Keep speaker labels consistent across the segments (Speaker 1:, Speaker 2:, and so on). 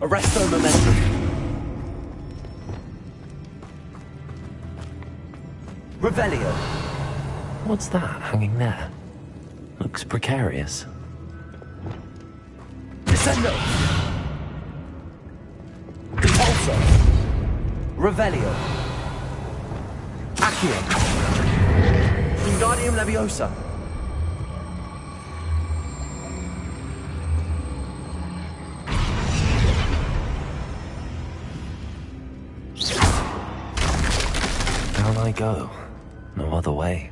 Speaker 1: Arresto momentum. Revelio.
Speaker 2: What's that hanging there? Looks precarious.
Speaker 1: Descendo. Impulso. Revelio. Accio. Wingardium Leviosa.
Speaker 2: Down I go. No other way.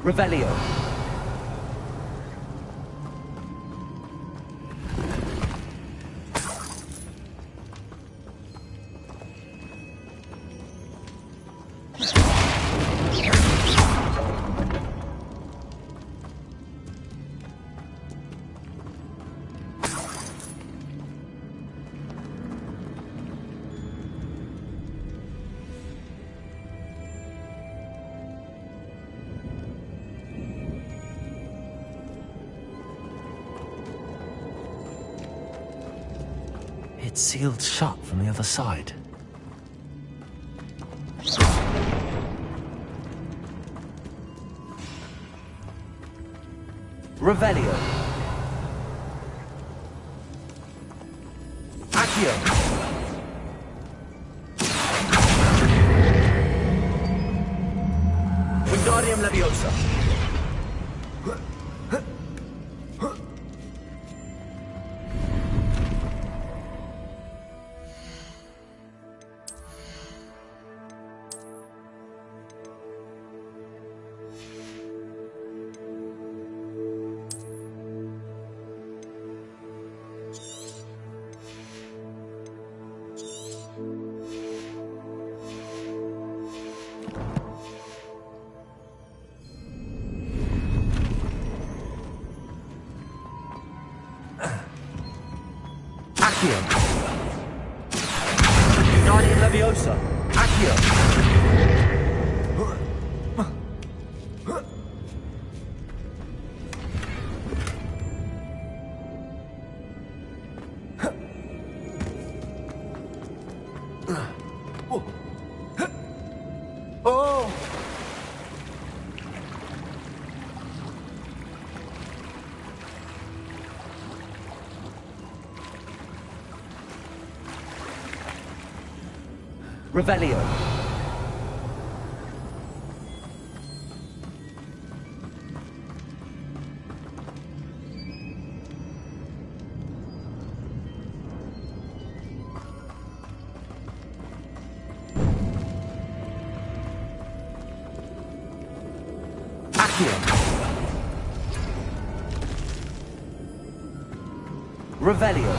Speaker 1: Revelio.
Speaker 2: It's sealed shut from the other side.
Speaker 1: Revelio. Accio. Wingardium Leviosa. Accio. Wingardium Leviosa. Accio. Oh! Revelio. Accio. Revelio.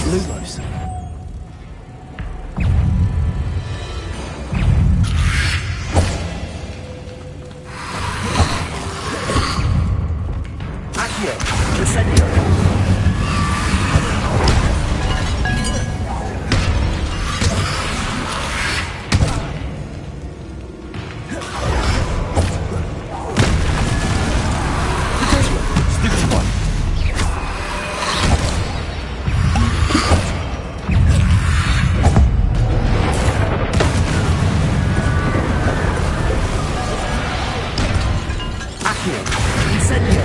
Speaker 1: Lumos. Accio. Descendio. Stupid one. Accio. Incendio.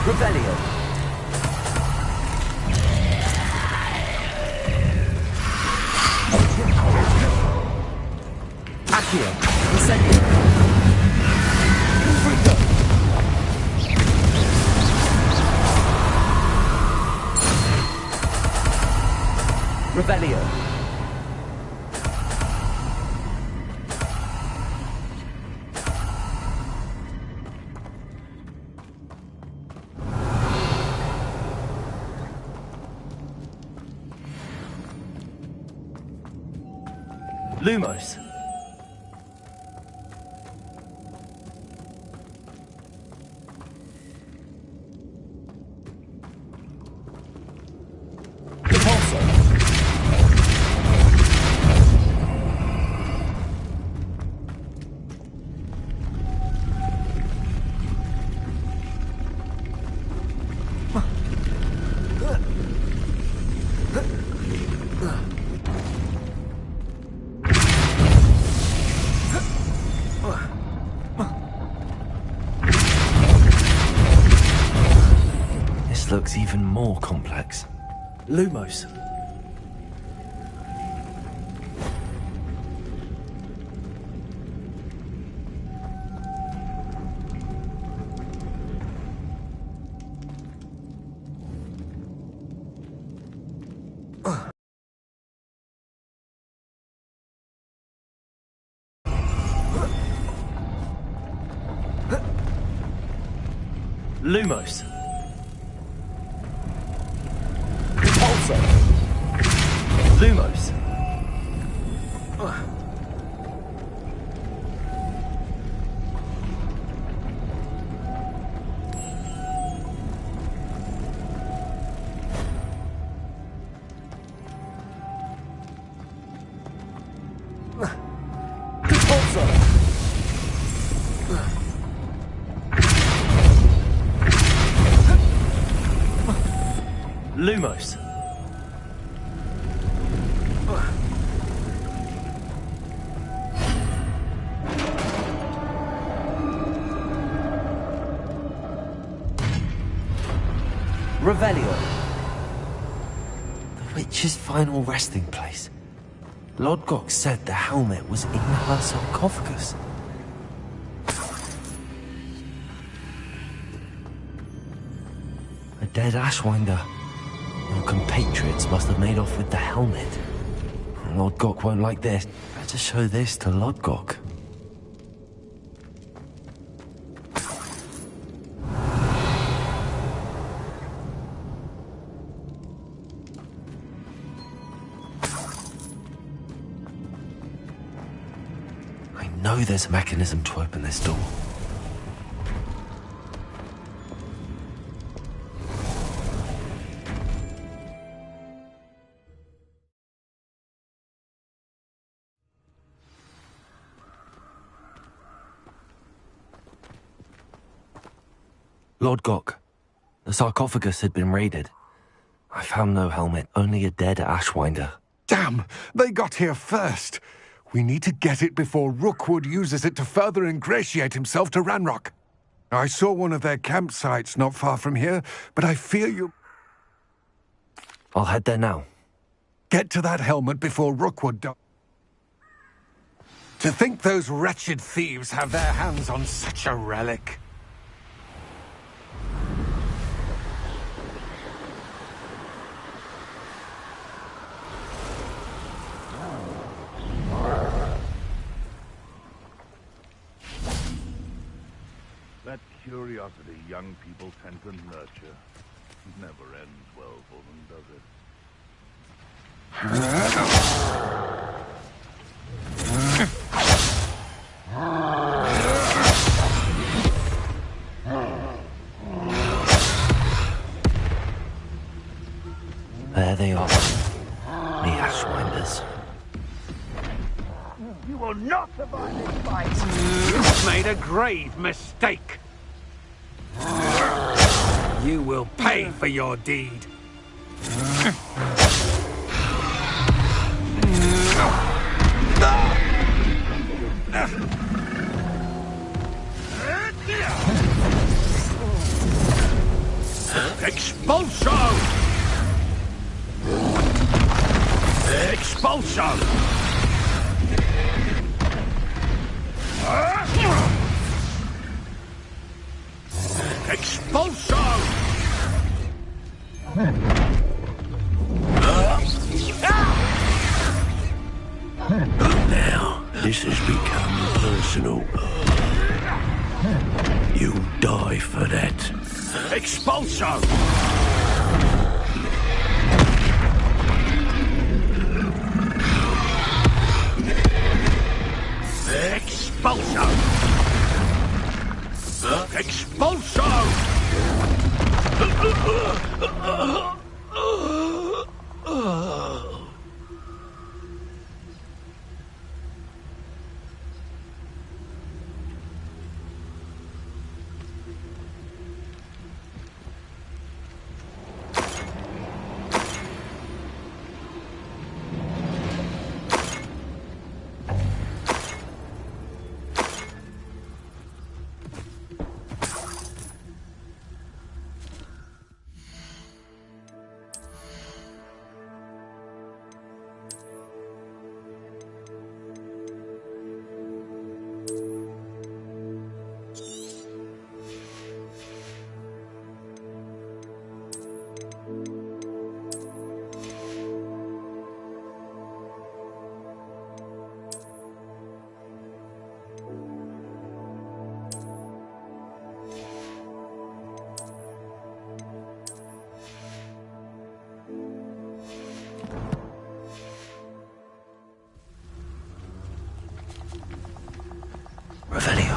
Speaker 1: Revelio. Accio. Incendio. Frito. Revelio. Lumos. Repulsor.
Speaker 2: This looks even more complex.
Speaker 1: Lumos. Lumos. Repulsor. Lumos. Repulsor. Lumos. Revelio.
Speaker 2: The witch's final resting place. Lodgok said the helmet was in her sarcophagus. A dead Ashwinder. Your compatriots must have made off with the helmet. Lodgok won't like this. Better show this to Lodgok. I know there's a mechanism to open this door. Lodgok, the sarcophagus had been raided. I found no helmet, only a dead Ashwinder.
Speaker 3: Damn! They got here first! We need to get it before Rookwood uses it to further ingratiate himself to Ranrock. I saw one of their campsites not far from here, but I fear you...
Speaker 2: I'll head there now.
Speaker 3: Get to that helmet before Rookwood does. To think those wretched thieves have their hands on such a relic.
Speaker 4: That curiosity young people tend to nurture never ends well for them, does it?
Speaker 2: There they are. The Ashwinders.
Speaker 4: You will not survive this fight!
Speaker 3: You've made a grave mistake. You will pay for your deed.
Speaker 4: Expulso! Expulso! Expulso!
Speaker 5: Now, this has become personal. You'll die for that.
Speaker 4: Expulso! Expulso! Expulso!
Speaker 2: Revelio.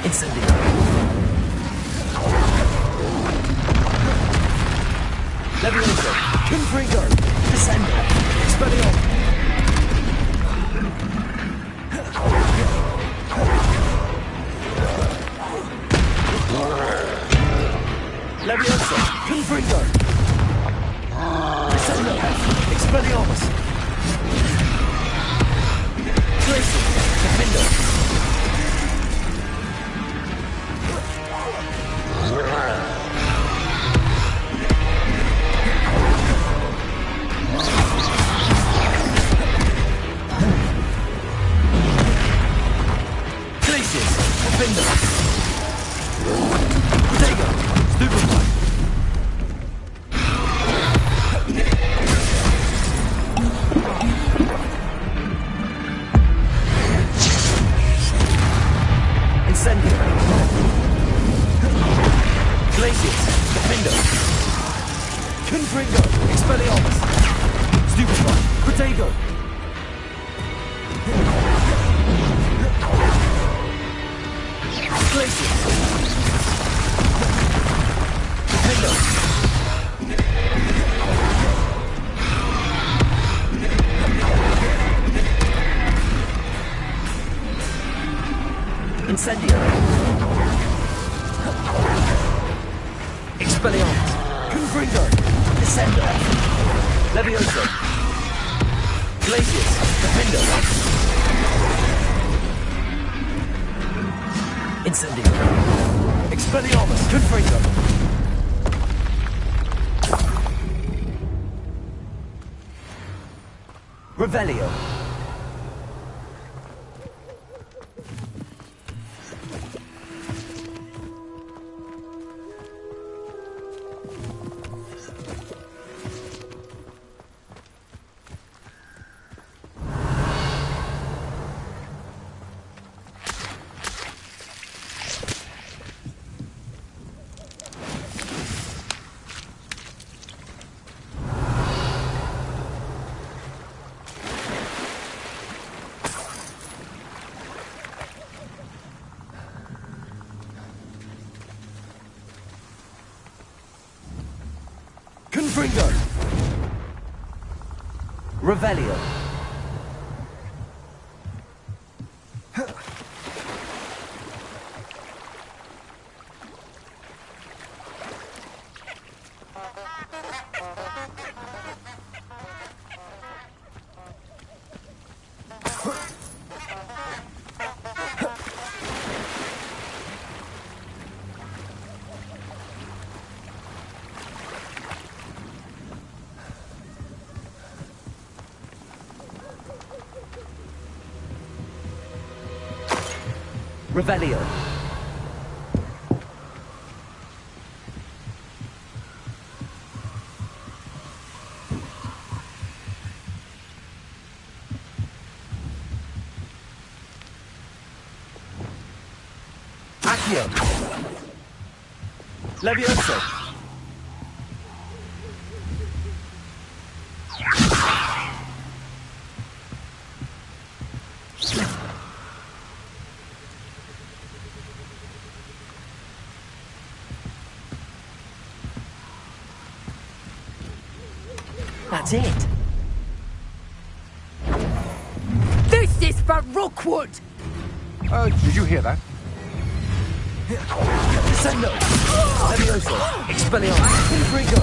Speaker 2: Incendio. Levioso. Confringo. Descendo. Expelliarmus. Levioso. Confringo. Descendo. Expelliarmus. Glacier. Defender. Incendio. Expelliarmus. Confringo. Descendo. Levioso. Glacius. Defender. Incendio. Expelliarmus. Confringo. Revelio.
Speaker 1: Confringo! Revelio. Revelio. Accio. Levioso. That's it.
Speaker 6: This is for Rookwood!
Speaker 3: Did you hear that?
Speaker 1: Descendo. Levioso. Expelliarmus. Confringo.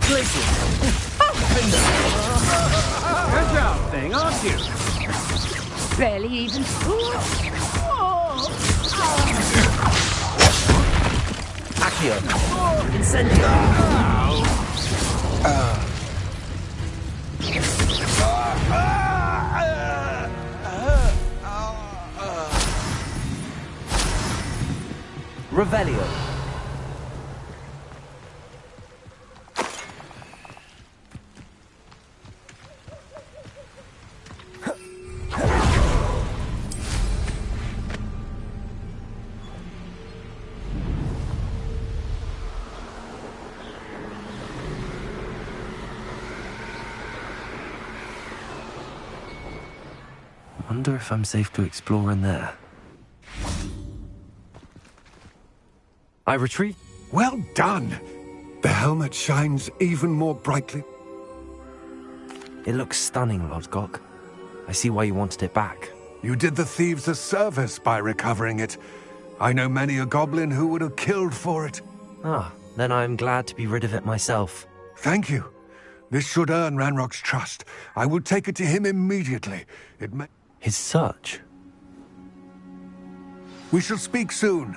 Speaker 1: Glacius. Finder.
Speaker 5: Good job thing, aren't you?
Speaker 6: Barely even...
Speaker 1: Accio. Incendio. Revelio.
Speaker 2: Wonder if I'm safe to explore in there. I retrieve.
Speaker 3: Well done! The helmet shines even more brightly.
Speaker 2: It looks stunning, Lodgok. I see why you wanted it back.
Speaker 3: You did the thieves a service by recovering it. I know many a goblin who would have killed for it.
Speaker 2: Ah, then I'm glad to be rid of it myself.
Speaker 3: Thank you. This should earn Ranrock's trust. I will take it to him immediately. It may...
Speaker 2: His search?
Speaker 3: We shall speak soon.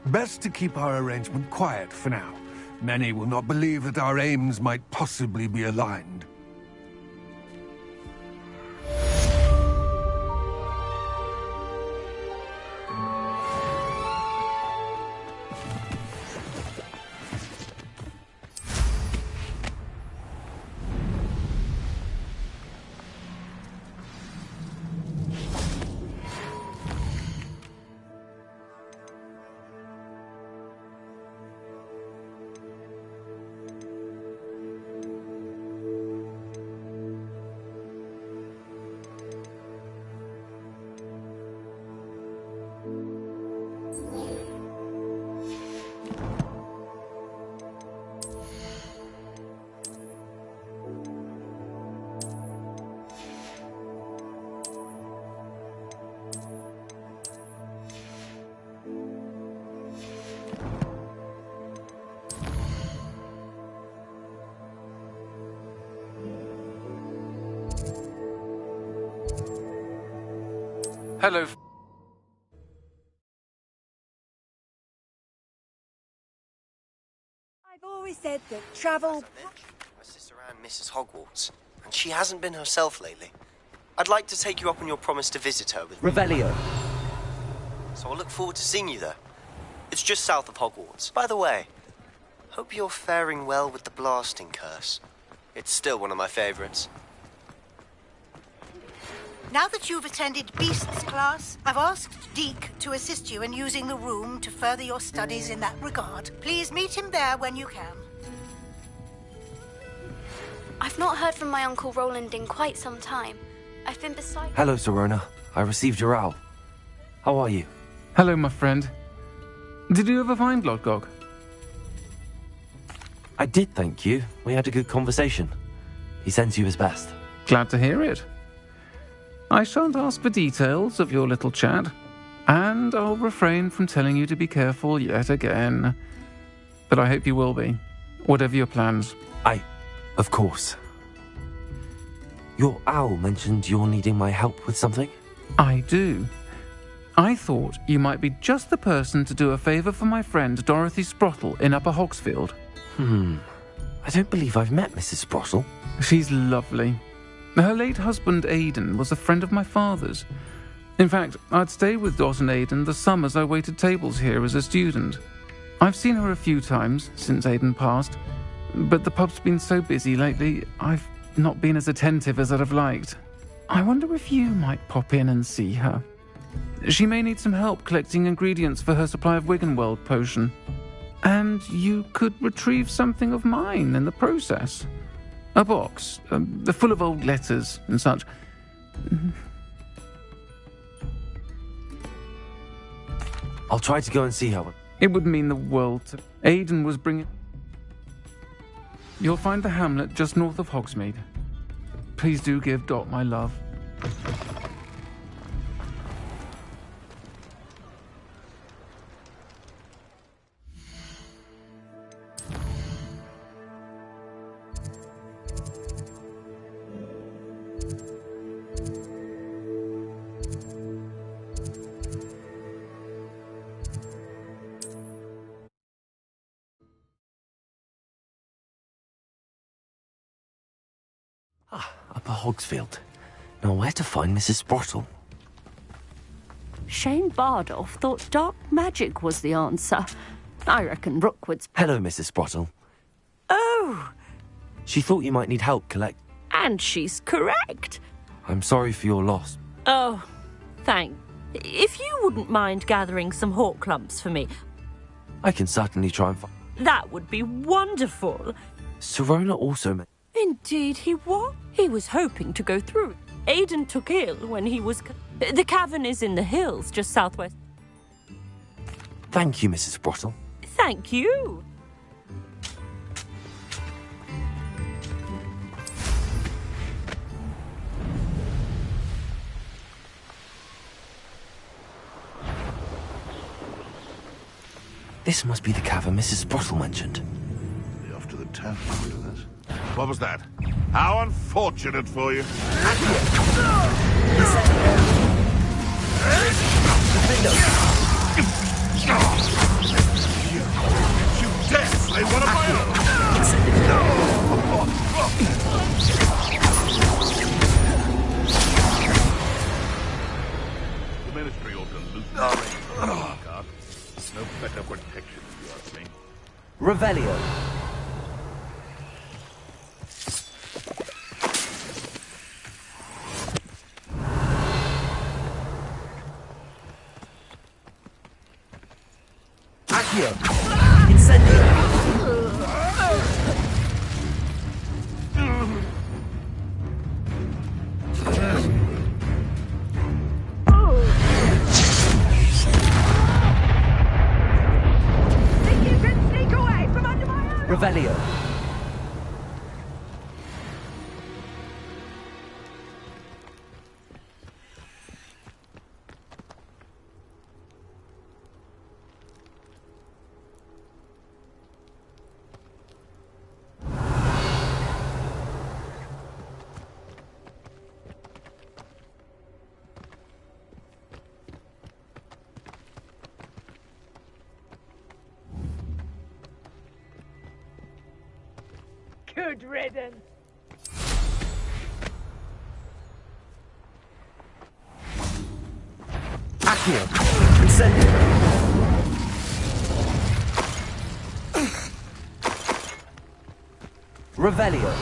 Speaker 3: Best to keep our arrangement quiet for now. Many will not believe that our aims might possibly be aligned.
Speaker 7: Hello.
Speaker 6: I've always said that travel...
Speaker 8: My sister Anne misses Hogwarts, and she hasn't been herself lately. I'd like to take you up on your promise to visit her with me.
Speaker 1: Revelio.
Speaker 8: So I'll look forward to seeing you there. It's just south of Hogwarts. By the way, hope you're faring well with the blasting curse. It's still one of my favorites.
Speaker 9: Now that you've attended Beasts class, I've asked Deke to assist you in using the room to further your studies in that regard. Please meet him there when you can.
Speaker 10: I've not heard from my Uncle Roland in quite some time. I've been beside...
Speaker 2: Hello, Sorona. I received your owl. How are you?
Speaker 7: Hello, my friend. Did you ever find Lodgok?
Speaker 2: I did, thank you. We had a good conversation. He sends you his best.
Speaker 5: Glad to hear it. I shan't ask for details of your little chat, and I'll refrain from telling you to be careful yet again. But I hope you will be, whatever your plans.
Speaker 2: Of course. Your owl mentioned you're needing my help with something?
Speaker 5: I do. I thought you might be just the person to do a favour for my friend Dorothy Sprottle in Upper Hogsfield.
Speaker 2: I don't believe I've met Mrs. Sprottle.
Speaker 5: She's lovely. Her late husband Aidan was a friend of my father's. In fact, I'd stayed with Dot and Aidan the summers I waited tables here as a student. I've seen her a few times since Aidan passed, but the pub's been so busy lately, I've not been as attentive as I'd have liked. I wonder if you might pop in and see her. She may need some help collecting ingredients for her supply of Wiggenweld potion. And you could retrieve something of mine in the process. A box, full of old letters and such.
Speaker 2: I'll try to go and see her.
Speaker 5: It would mean the world to... Aidan was bringing... You'll find the hamlet just north of Hogsmeade. Please do give Dot my love.
Speaker 2: Upper Hogsfield. Now where to find Mrs. Sprottle?
Speaker 7: Shane Bardolph thought dark magic was the answer. I reckon Rookwood's...
Speaker 2: Hello, Mrs. Sprottle.
Speaker 7: Oh,
Speaker 2: She thought you might need help collect...
Speaker 7: and she's correct.
Speaker 2: I'm sorry for your loss.
Speaker 7: Oh, thank. If you wouldn't mind gathering some hawk clumps for me,
Speaker 2: I can certainly try and find...
Speaker 7: that would be wonderful.
Speaker 2: Sirona also...
Speaker 7: Indeed he was. He was hoping to go through. Aidan took ill when he was... The cavern is in the hills just southwest.
Speaker 2: Thank you, Mrs. Sprottle.
Speaker 7: Thank you.
Speaker 2: This must be the cavern Mrs. Sprottle mentioned.
Speaker 4: Be off to the town to do this. What was that? How unfortunate for you. You dare slay one of my own! The Ministry ought to loosen the reins on the cart. No better protection, if you ask me.
Speaker 1: Revelio. Accio. Incendio. Revelio.
Speaker 6: Good riddance.
Speaker 1: Accio. Incendio. Revelio.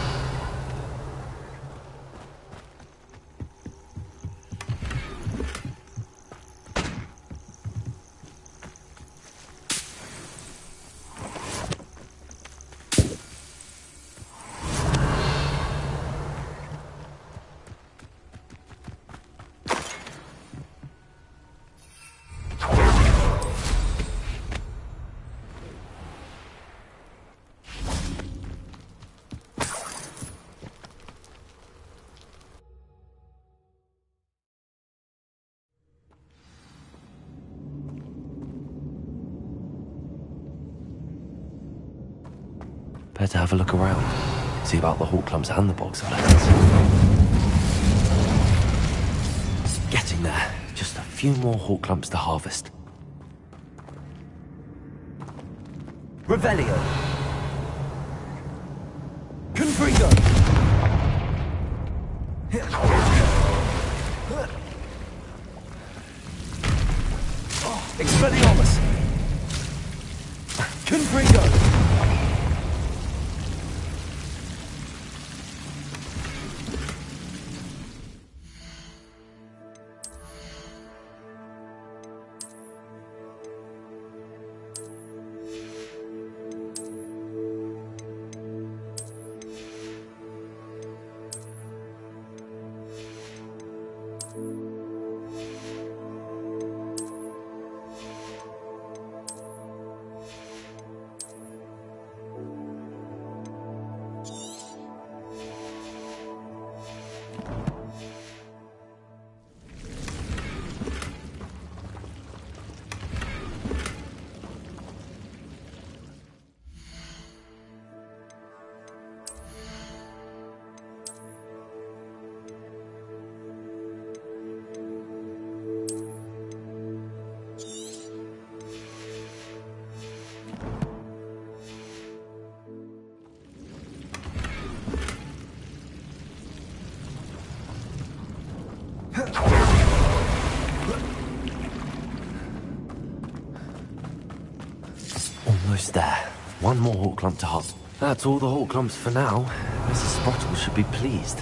Speaker 2: better have a look around. See about the hawk clumps and the bog skeletons. Getting there. Just a few more hawk clumps to harvest.
Speaker 1: Revelio. Confringo. Expelliarmus. Confringo.
Speaker 2: Almost there. One more hawk clump to harvest. That's all the hawk clumps for now. Mrs. Sprottle should be pleased.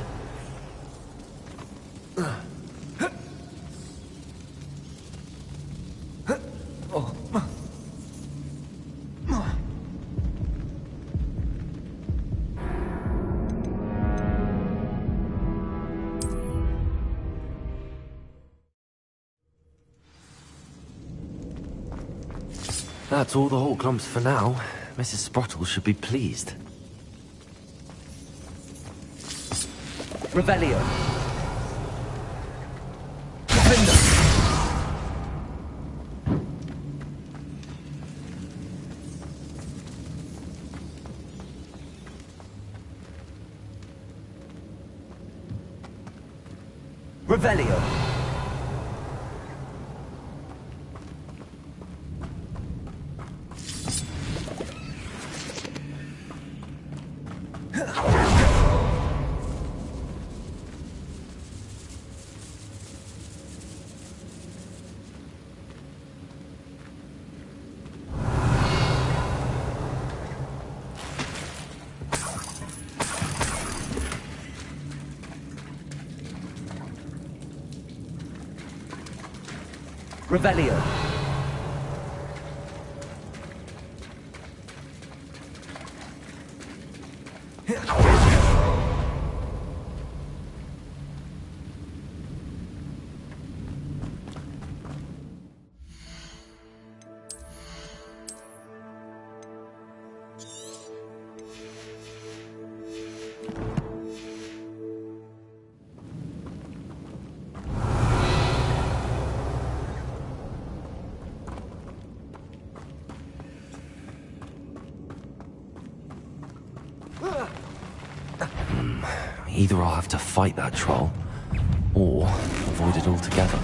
Speaker 2: That's all the hawk clumps for now. Mrs. Sprottle should be pleased.
Speaker 1: Revelio. Defender. Revelio. Revelio.
Speaker 2: Either I'll have to fight that troll, or avoid it altogether.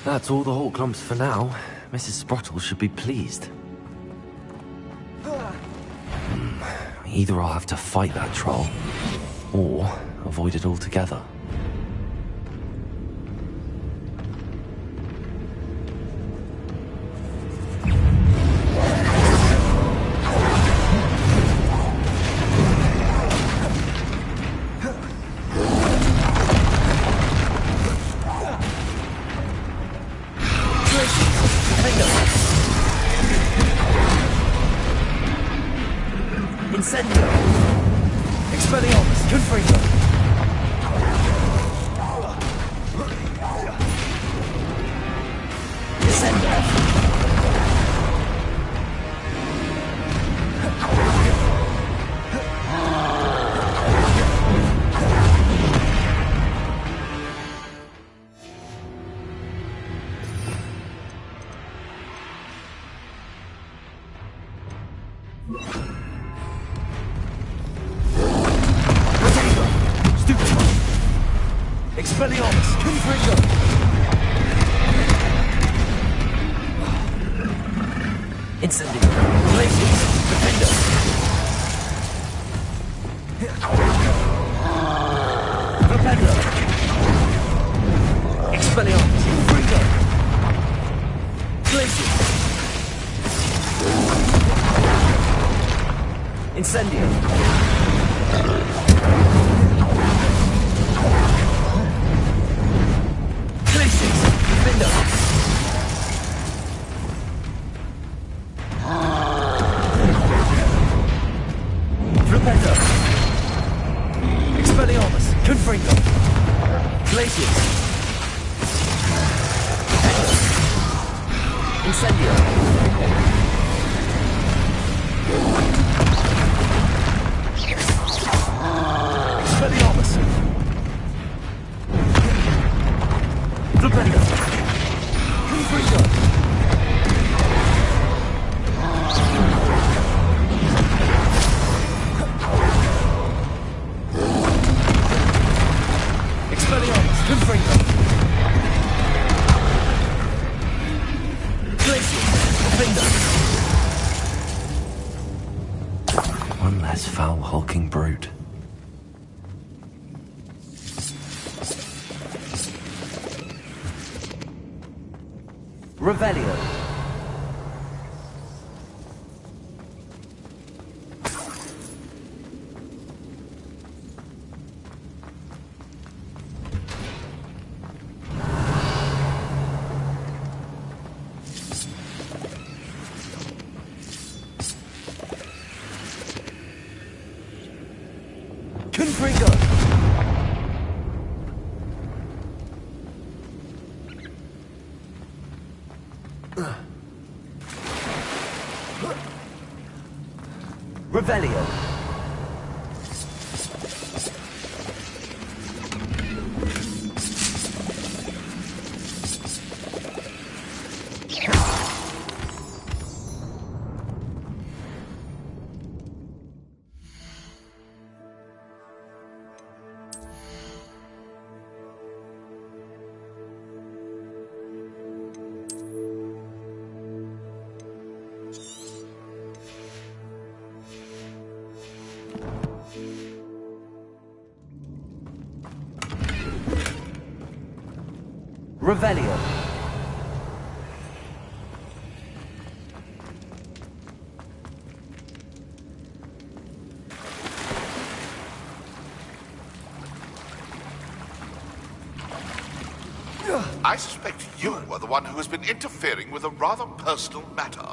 Speaker 2: That's all the hawk clumps for now. Mrs. Sprottle should be pleased. Either I'll have to fight that troll, or avoid it altogether.
Speaker 1: Incendio. Expelliarmus. Confringo. Descendo. Expelliarmus, Confringo! Incendio, Glacius, Defendo! Rependo! Expelliarmus, Confringo! Glacius! Incendio! Defendo! Rependo! Expelliarmus! Confringo! Glacius! Incendio! Expelliarmus! Rependo! Confringo! Expelliarmus! Confringo! Glacius! Defendo!
Speaker 2: One less foul, hulking brute.
Speaker 1: Revelio. Confringo. Revelio. Revelio.
Speaker 4: I suspect you are the one who has been interfering with a rather personal matter.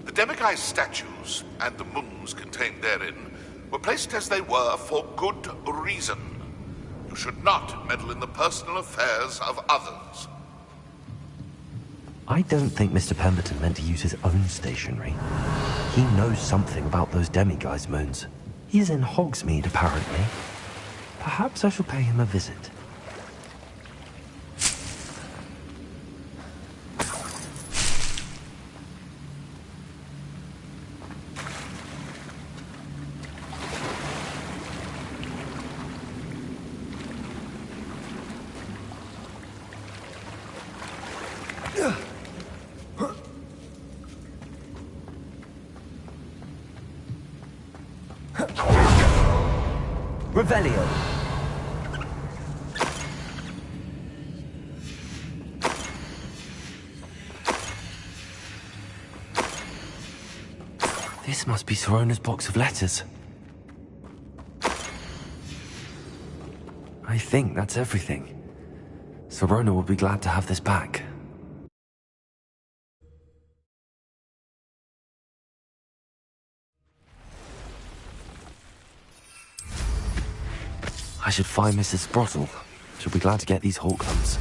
Speaker 4: The Demiguise statues and the moons contained therein were placed as they were for good reason. You should not meddle in the personal affairs of others.
Speaker 2: I don't think Mr. Pemberton meant to use his own stationery. He knows something about those Demiguise moons. He is in Hogsmeade, apparently. Perhaps I shall pay him a visit.
Speaker 1: Revelio.
Speaker 2: This must be Sorona's box of letters. I think that's everything. Sorona will be glad to have this back. I should find Mrs. Sprottle. She'll be glad to get these hawk hunts.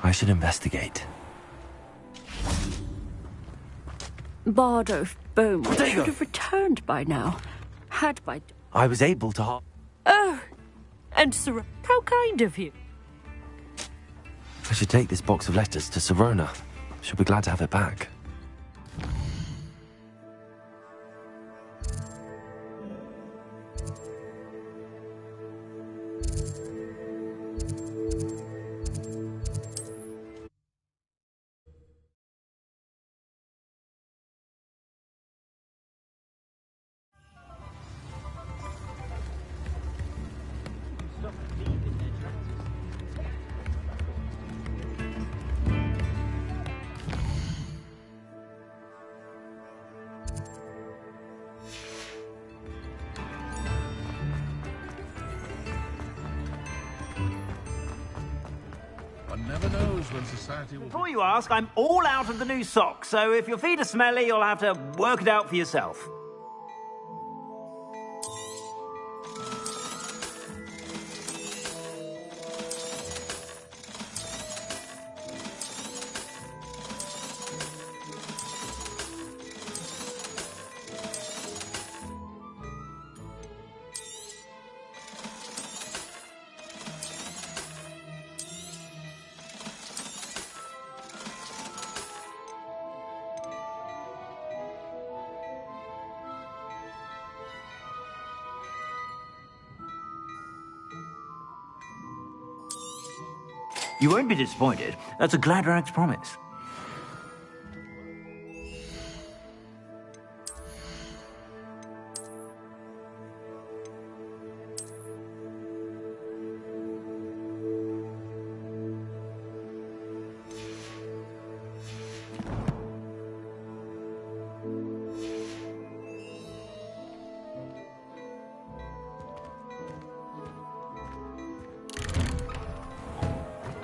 Speaker 2: I should investigate.
Speaker 7: Bardo Beaumont
Speaker 2: There you
Speaker 7: should
Speaker 2: go.
Speaker 7: have returned by now. Had by...
Speaker 2: I was able to
Speaker 7: Oh, and Sir... How kind of you.
Speaker 2: I should take this box of letters to Serona. She'll be glad to have it back.
Speaker 4: One never knows when society will...
Speaker 11: Before you ask, I'm all out of the new socks, so if your feet are smelly, you'll have to work it out for yourself. You won't be disappointed. That's a Gladrag's promise.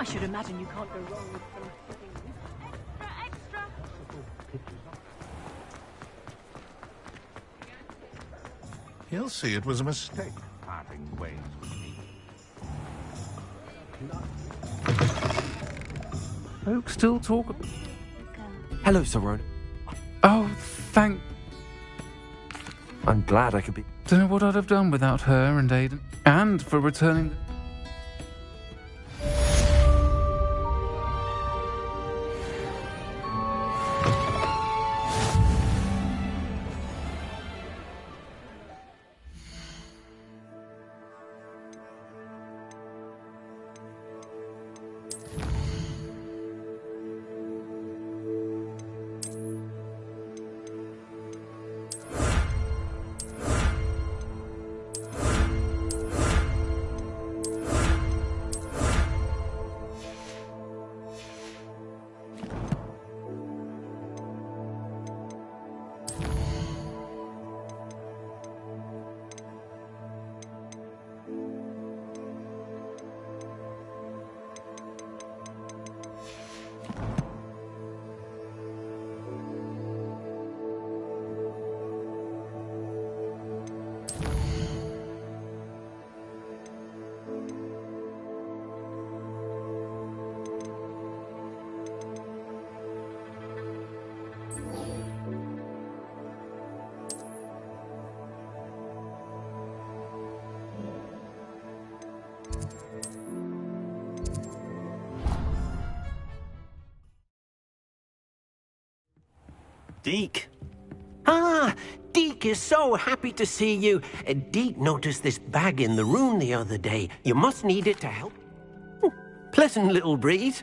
Speaker 6: I should imagine you can't go wrong with some things. Extra,
Speaker 4: He'll see it was a mistake parting ways with me.
Speaker 5: Folks still talk...
Speaker 2: Hello, Serona.
Speaker 5: Oh, thank...
Speaker 2: I'm glad I could be...
Speaker 5: Don't know what I'd have done without her and Aiden. And for returning...
Speaker 12: Deke. Ah, Deke is so happy to see you. Deke noticed this bag in the room the other day. You must need it to help. Pleasant little breeze.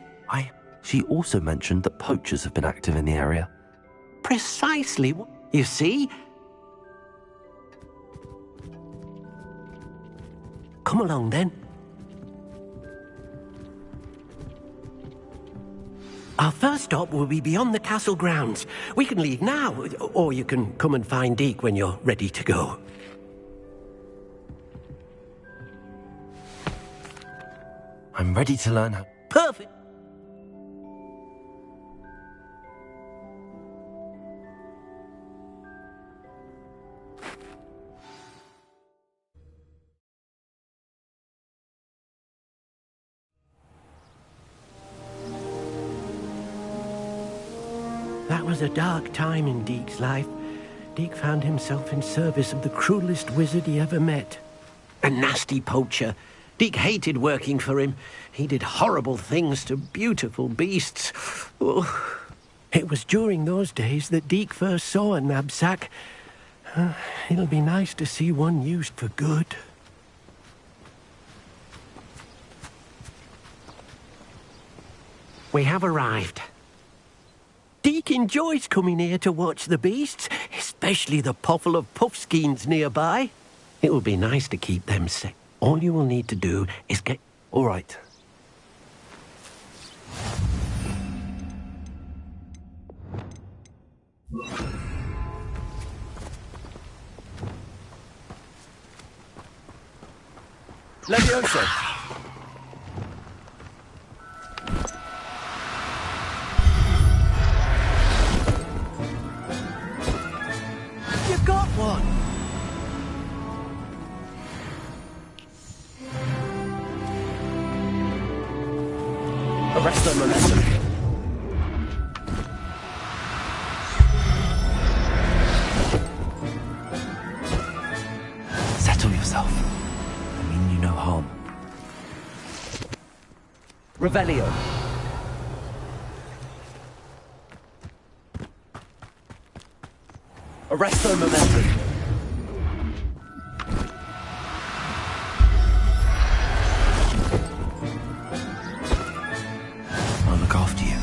Speaker 2: She also mentioned that poachers have been active in the area.
Speaker 12: Precisely. You see? Come along, then. Our first stop will be beyond the castle grounds. We can leave now, or you can come and find Deke when you're ready to go.
Speaker 2: I'm ready to learn how...
Speaker 12: perfect. That was a dark time in Deke's life. Deke found himself in service of the cruelest wizard he ever met. A nasty poacher. Deke hated working for him. He did horrible things to beautiful beasts. Oh. It was during those days that Deke first saw a knapsack. It'll be nice to see one used for good. We have arrived. Deke enjoys coming here to watch the beasts, especially the potful of puffskeins nearby. It will be nice to keep them safe. All you will need to do is get...
Speaker 2: All right.
Speaker 1: Levioso!
Speaker 12: You've got one!
Speaker 1: Arrest their momentum.
Speaker 2: Settle yourself. I mean you no harm.
Speaker 1: Revelio. Arrest their momentum.
Speaker 2: I'll look after you.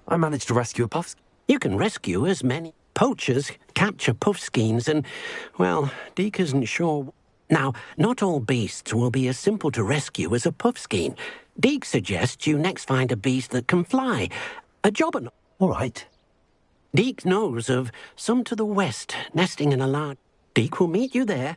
Speaker 2: I managed to rescue a puffskein.
Speaker 12: You can rescue as many. Poachers capture puffskeins and, well, Deke isn't sure. Now, not all beasts will be as simple to rescue as a puffskein. Deke suggests you next find a beast that can fly. A jobber.
Speaker 2: All right.
Speaker 12: Deke knows of some to the west, nesting in a large... Deke will meet you there.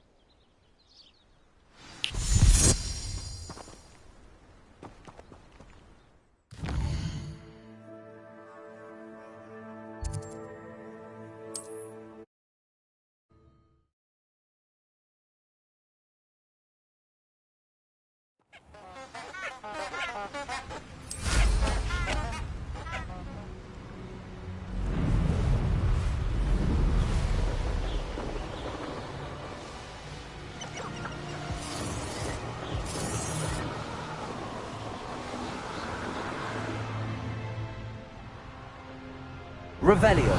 Speaker 1: Revelio.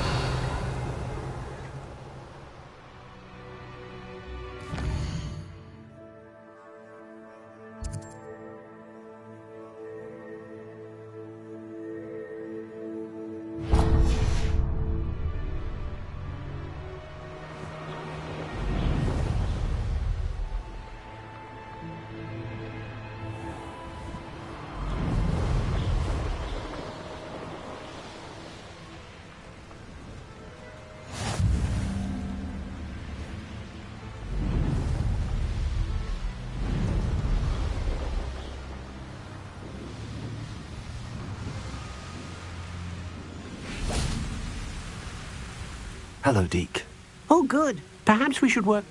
Speaker 2: Hello, Deke.
Speaker 12: Oh, good. Perhaps we should work...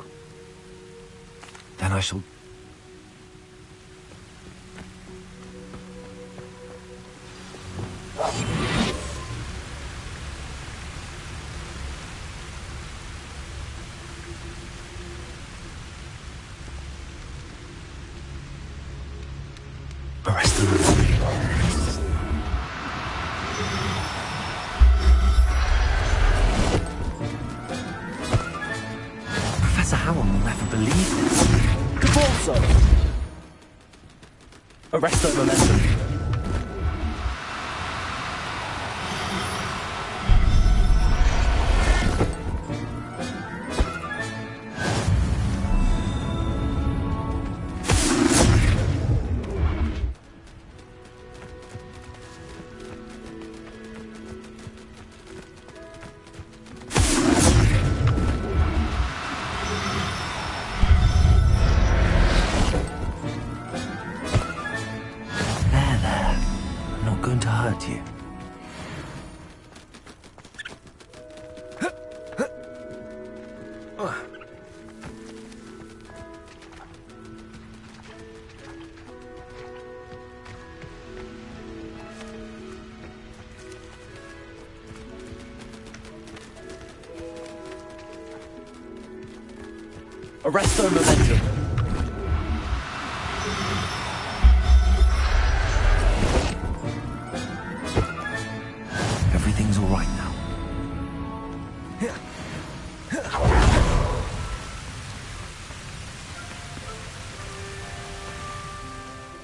Speaker 2: Then I shall... Arrest them. Professor Howell will never believe this.
Speaker 1: Cabalso. Arrest their momentum. Arresto momentum.
Speaker 2: Everything's all right now.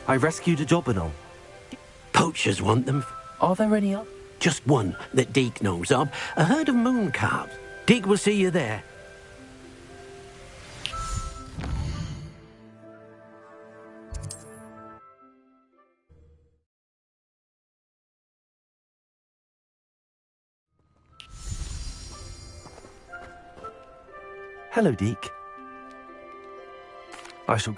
Speaker 2: I rescued a Jobberknoll.
Speaker 12: Poachers want them.
Speaker 2: Are there any up?
Speaker 12: Just one that Deke knows of. A herd of moon calves. Deke will see you there.
Speaker 2: Hello, Deke. I shall...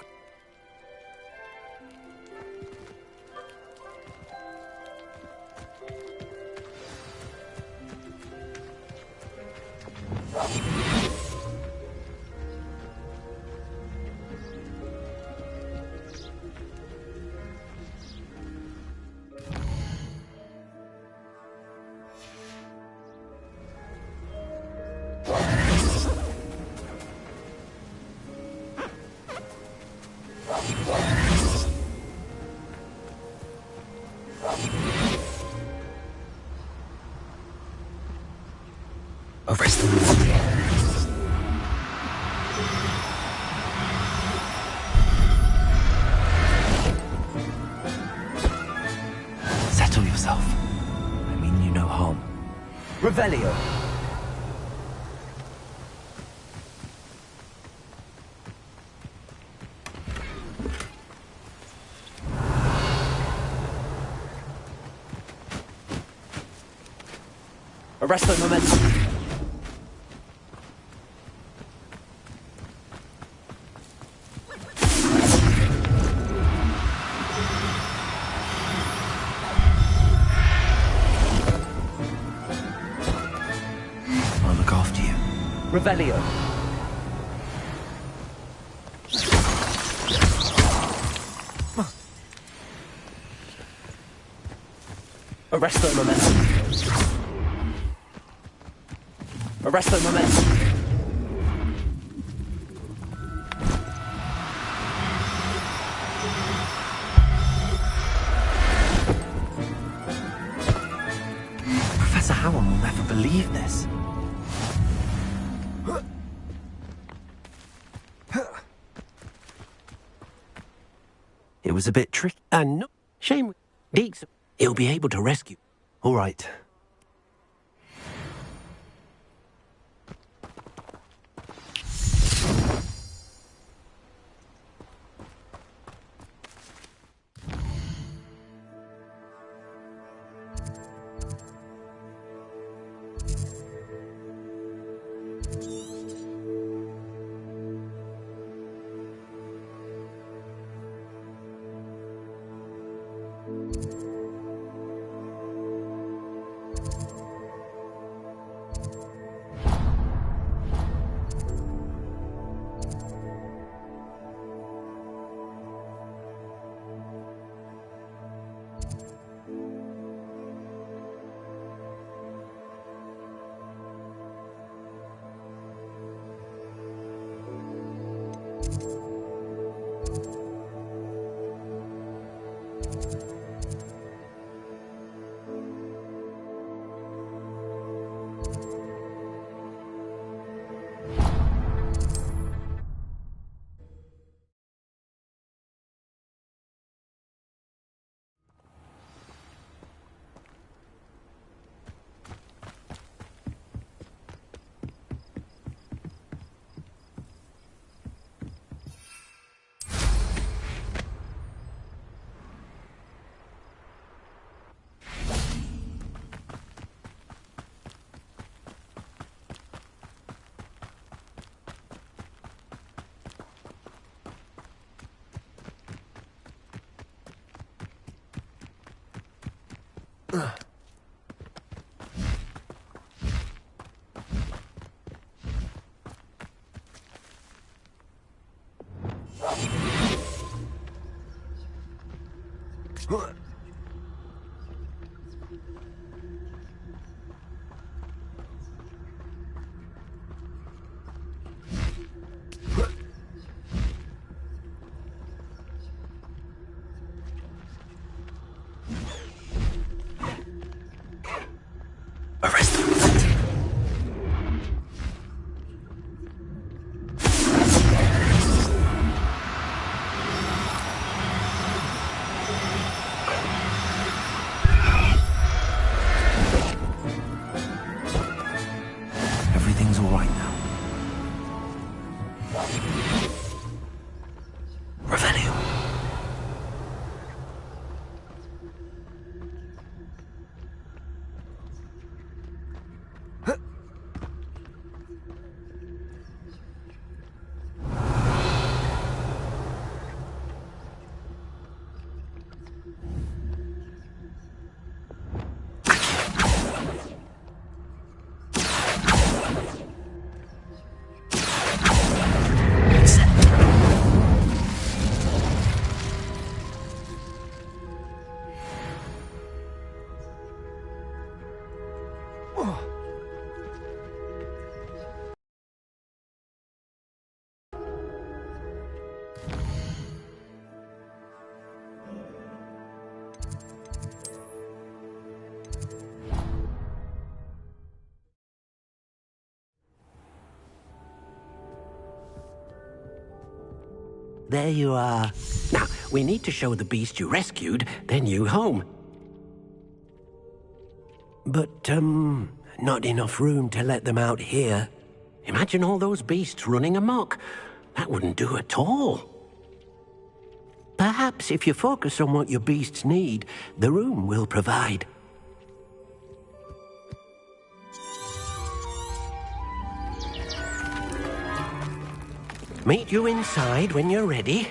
Speaker 2: Arrest them. Settle yourself. I mean you no harm.
Speaker 1: Revelio. Arresto momentum.
Speaker 2: I'll look after you.
Speaker 1: Revelio. Arresto momentum. Arresto momentum.
Speaker 2: Professor Howell will never believe this. It was a bit tricky.
Speaker 12: And no shame. Deke's... He'll be able to rescue.
Speaker 2: All right.
Speaker 12: Revelio. There you are. Now, we need to show the beast you rescued, then you home. But, not enough room to let them out here. Imagine all those beasts running amok. That wouldn't do at all. Perhaps if you focus on what your beasts need, the room will provide. Meet you inside when you're ready.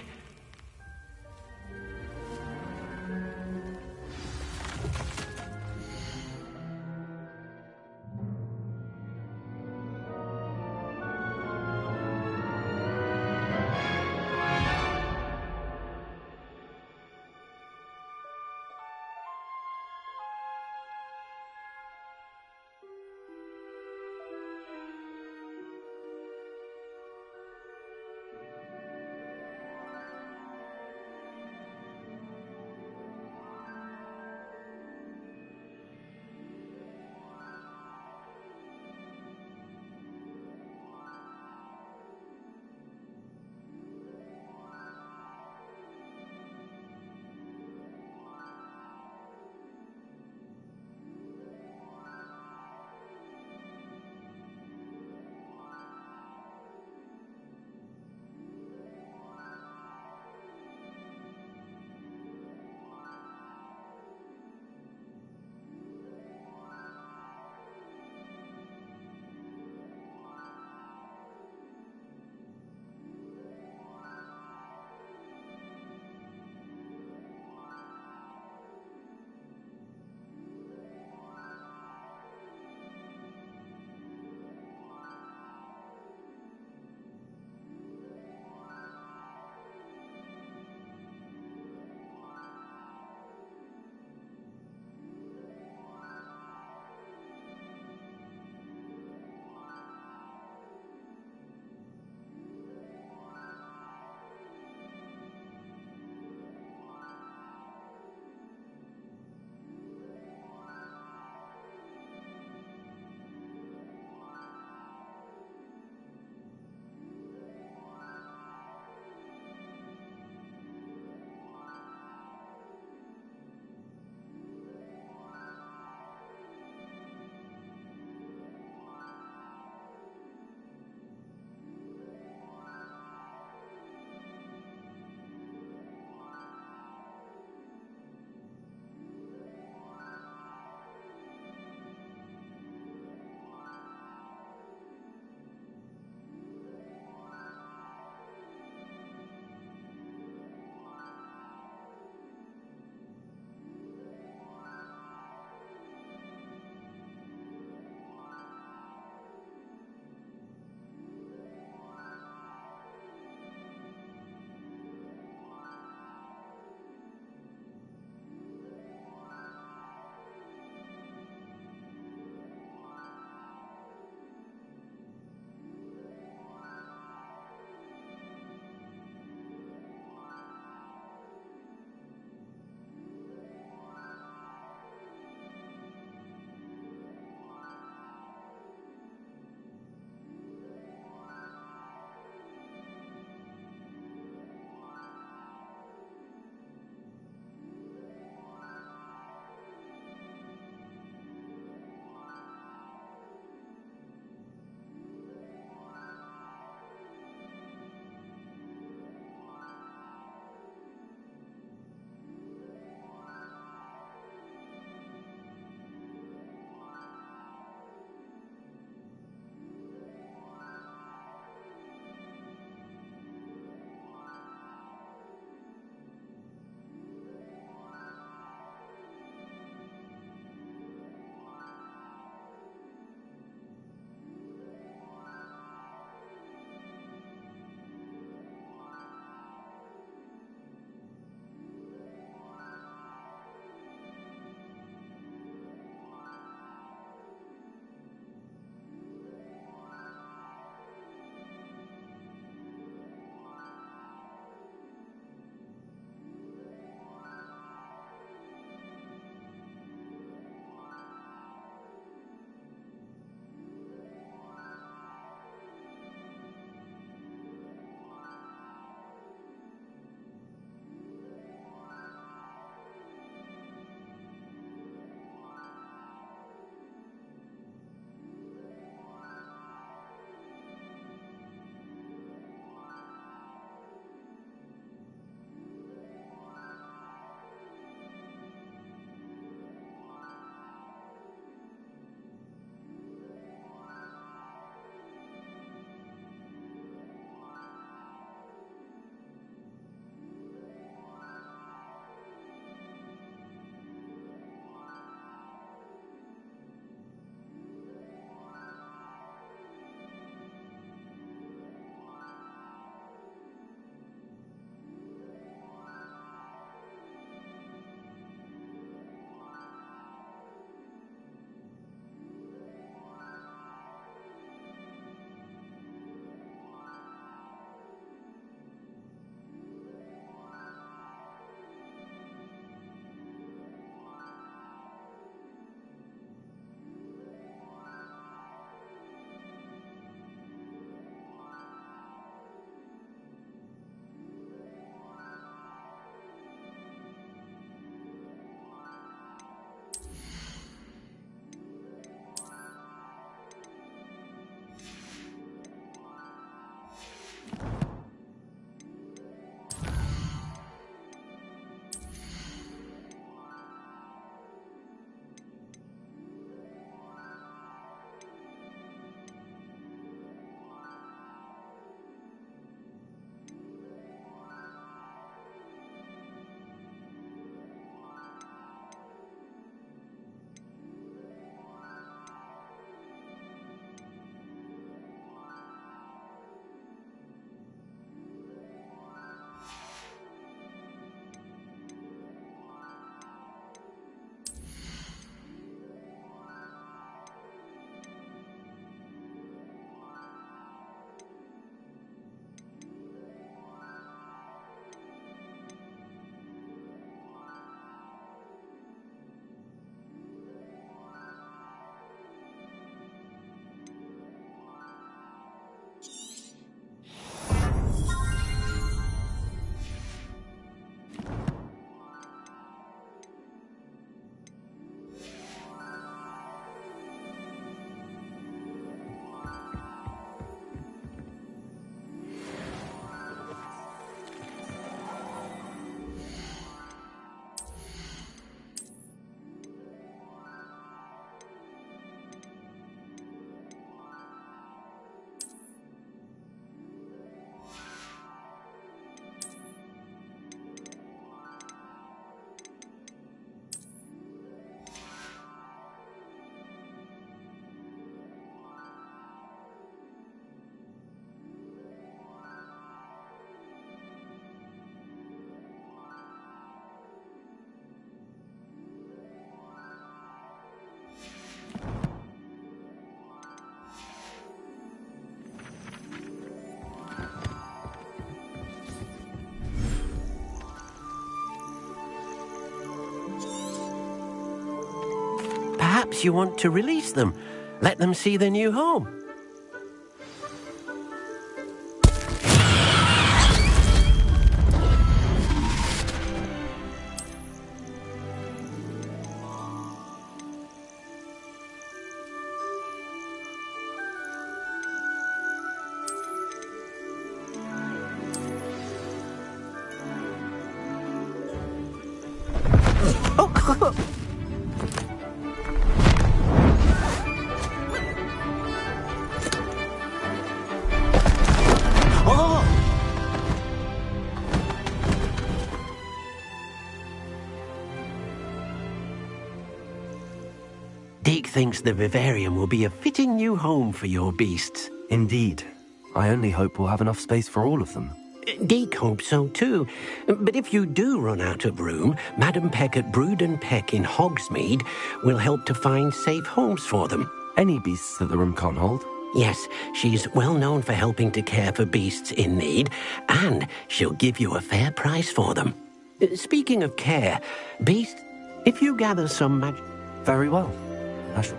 Speaker 12: perhaps you want to release them. Let them see their new home. Deke thinks the vivarium will be a fitting new home for your beasts.
Speaker 2: Indeed. I only hope we'll have enough space for all of them.
Speaker 12: Deke hopes so too. But if you do run out of room, Madam Peck at Brood and Peck in Hogsmeade will help to find safe homes for them.
Speaker 2: Any beasts that the room can't hold?
Speaker 12: Yes, she's well known for helping to care for beasts in need, and she'll give you a fair price for them. Speaking of care, beasts, if you gather some magic...
Speaker 2: Very well. I shall...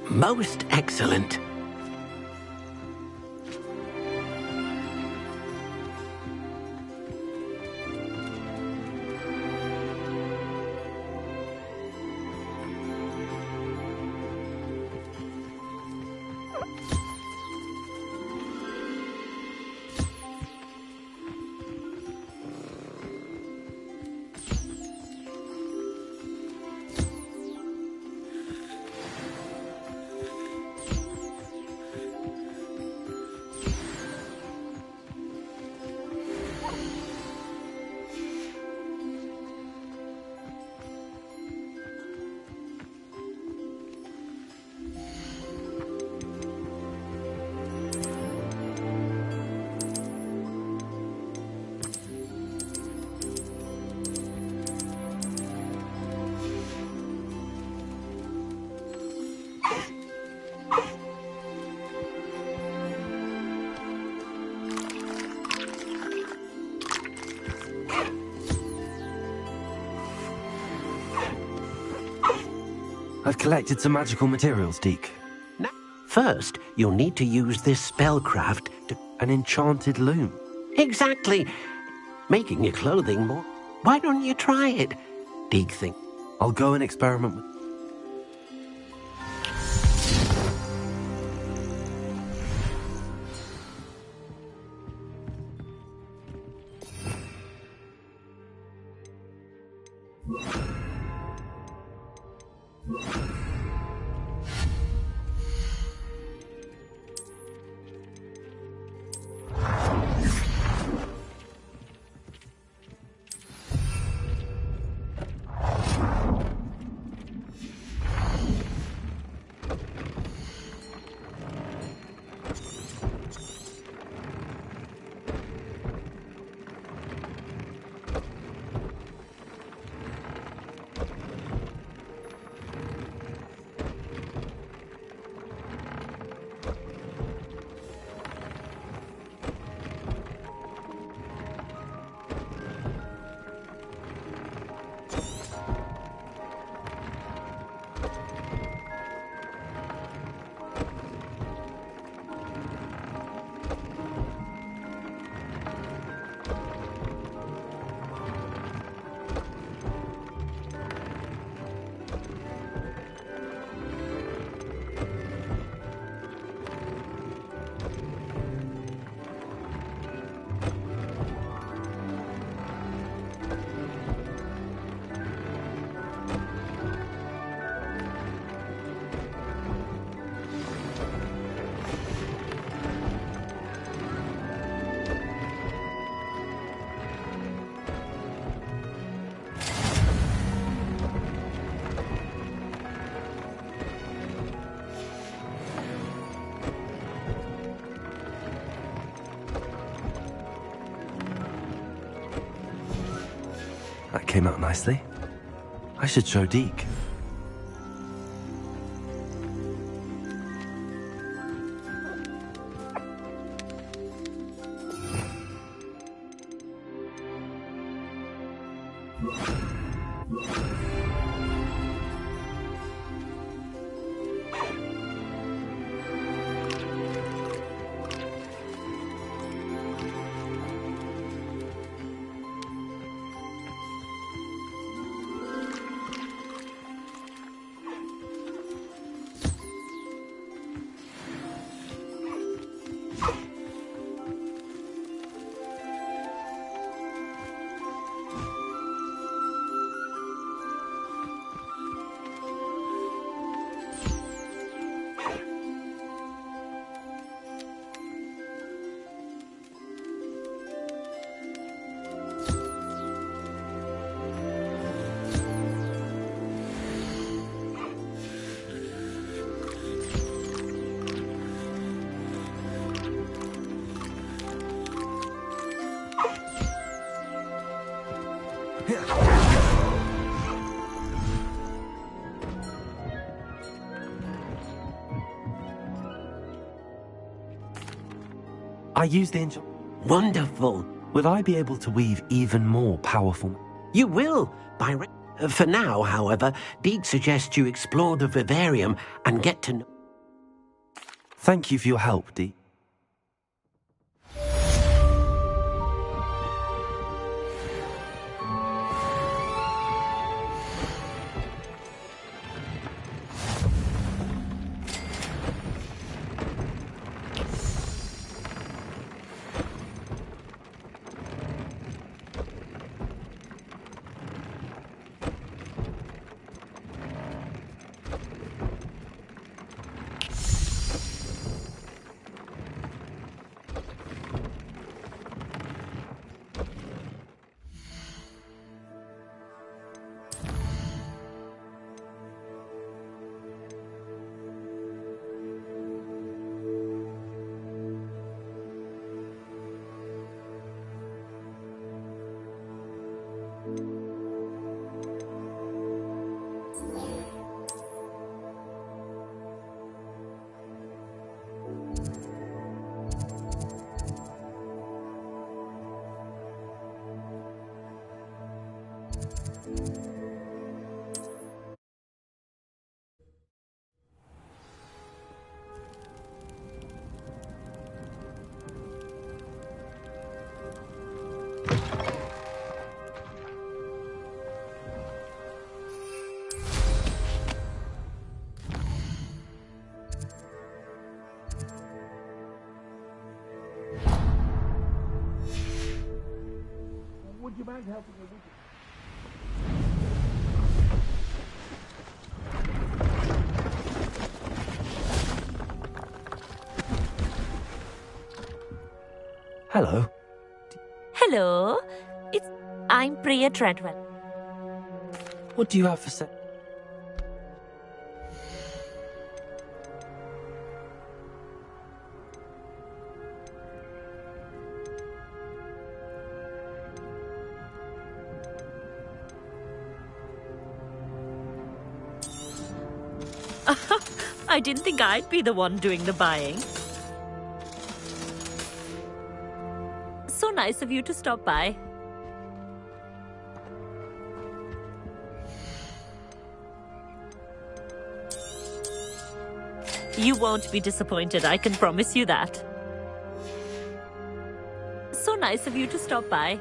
Speaker 12: Most excellent.
Speaker 2: I've collected some magical materials, Deke.
Speaker 12: Now, first, you'll need to use this spellcraft to...
Speaker 2: An enchanted loom.
Speaker 12: Exactly. Making your clothing more... Why don't you try it? Deke thinks...
Speaker 2: I'll go and experiment with... came out nicely. I should show Deke. I use the
Speaker 12: Wonderful.
Speaker 2: Will I be able to weave even more powerful?
Speaker 12: You will, For now, however, Deke suggests you explore the vivarium and get to know...
Speaker 2: Thank you for your help, Deke.
Speaker 11: Would you mind helping me with it?
Speaker 2: Hello.
Speaker 7: Hello. I'm Priya Treadwell.
Speaker 2: What do you have for sale?
Speaker 7: I didn't think I'd be the one doing the buying. So nice of you to stop by. You won't be disappointed, I can promise you that. So nice of you to stop by.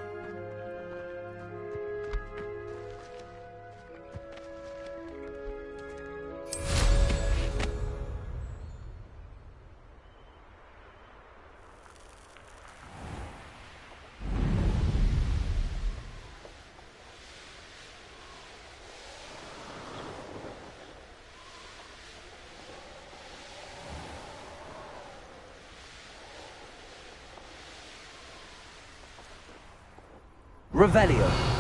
Speaker 1: Revelio.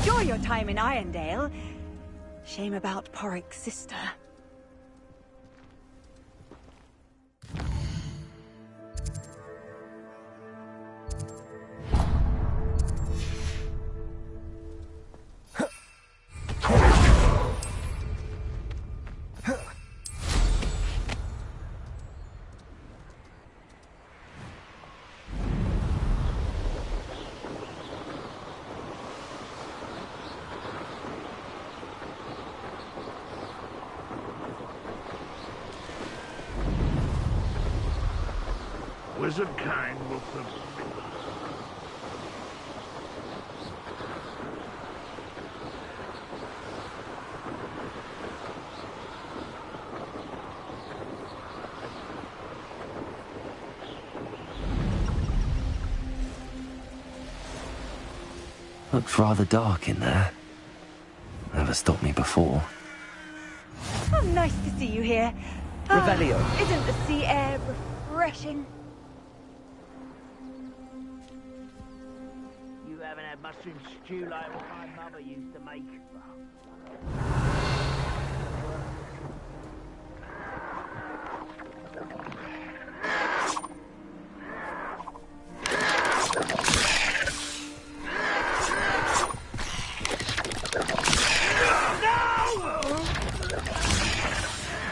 Speaker 6: Enjoy your time in Irondale. Shame about Porrick's sister.
Speaker 13: Wizard kind will forbid.
Speaker 2: Looked rather dark in there. Never stopped me before.
Speaker 6: Oh, nice to see you here.
Speaker 1: Revelio.
Speaker 6: Isn't the sea air refreshing?
Speaker 11: You haven't had mushroom stew like what my mother used to make.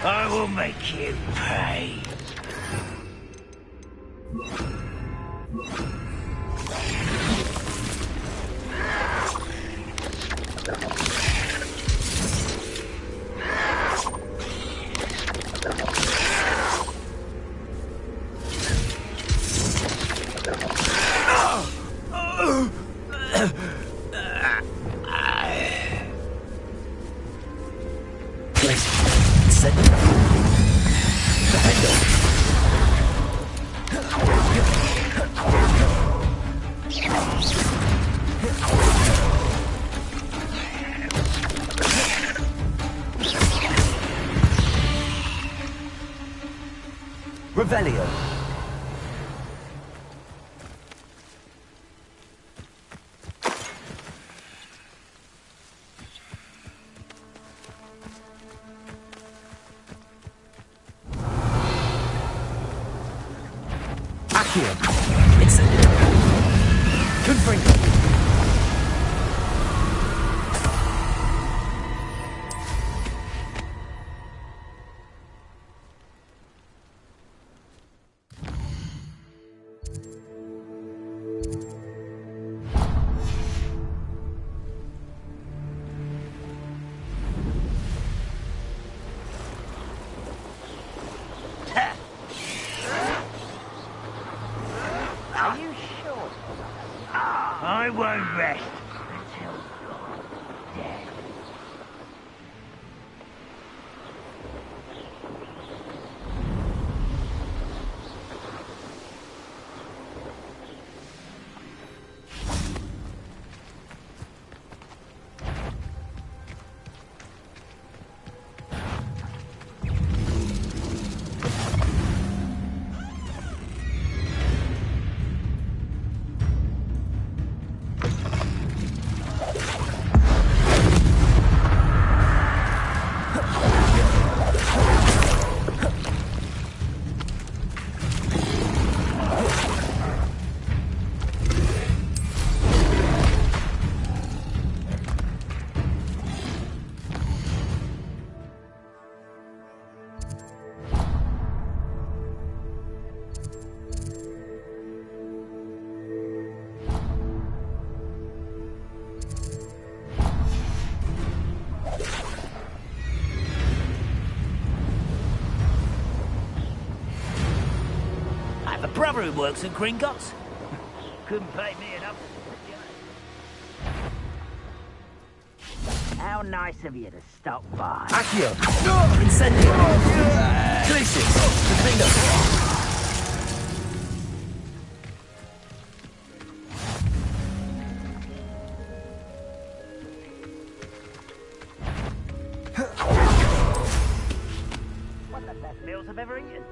Speaker 13: I will make you pay.
Speaker 1: Revelio. Accio. Incendio. Confringo.
Speaker 11: Are you sure? I won't rest until you're dead. I have a brother who works at Gringotts. Couldn't pay me enough. How nice of you to stop by.
Speaker 1: Accio. Incendio. Glacius. Confringo.
Speaker 11: One of the best meals I've ever eaten.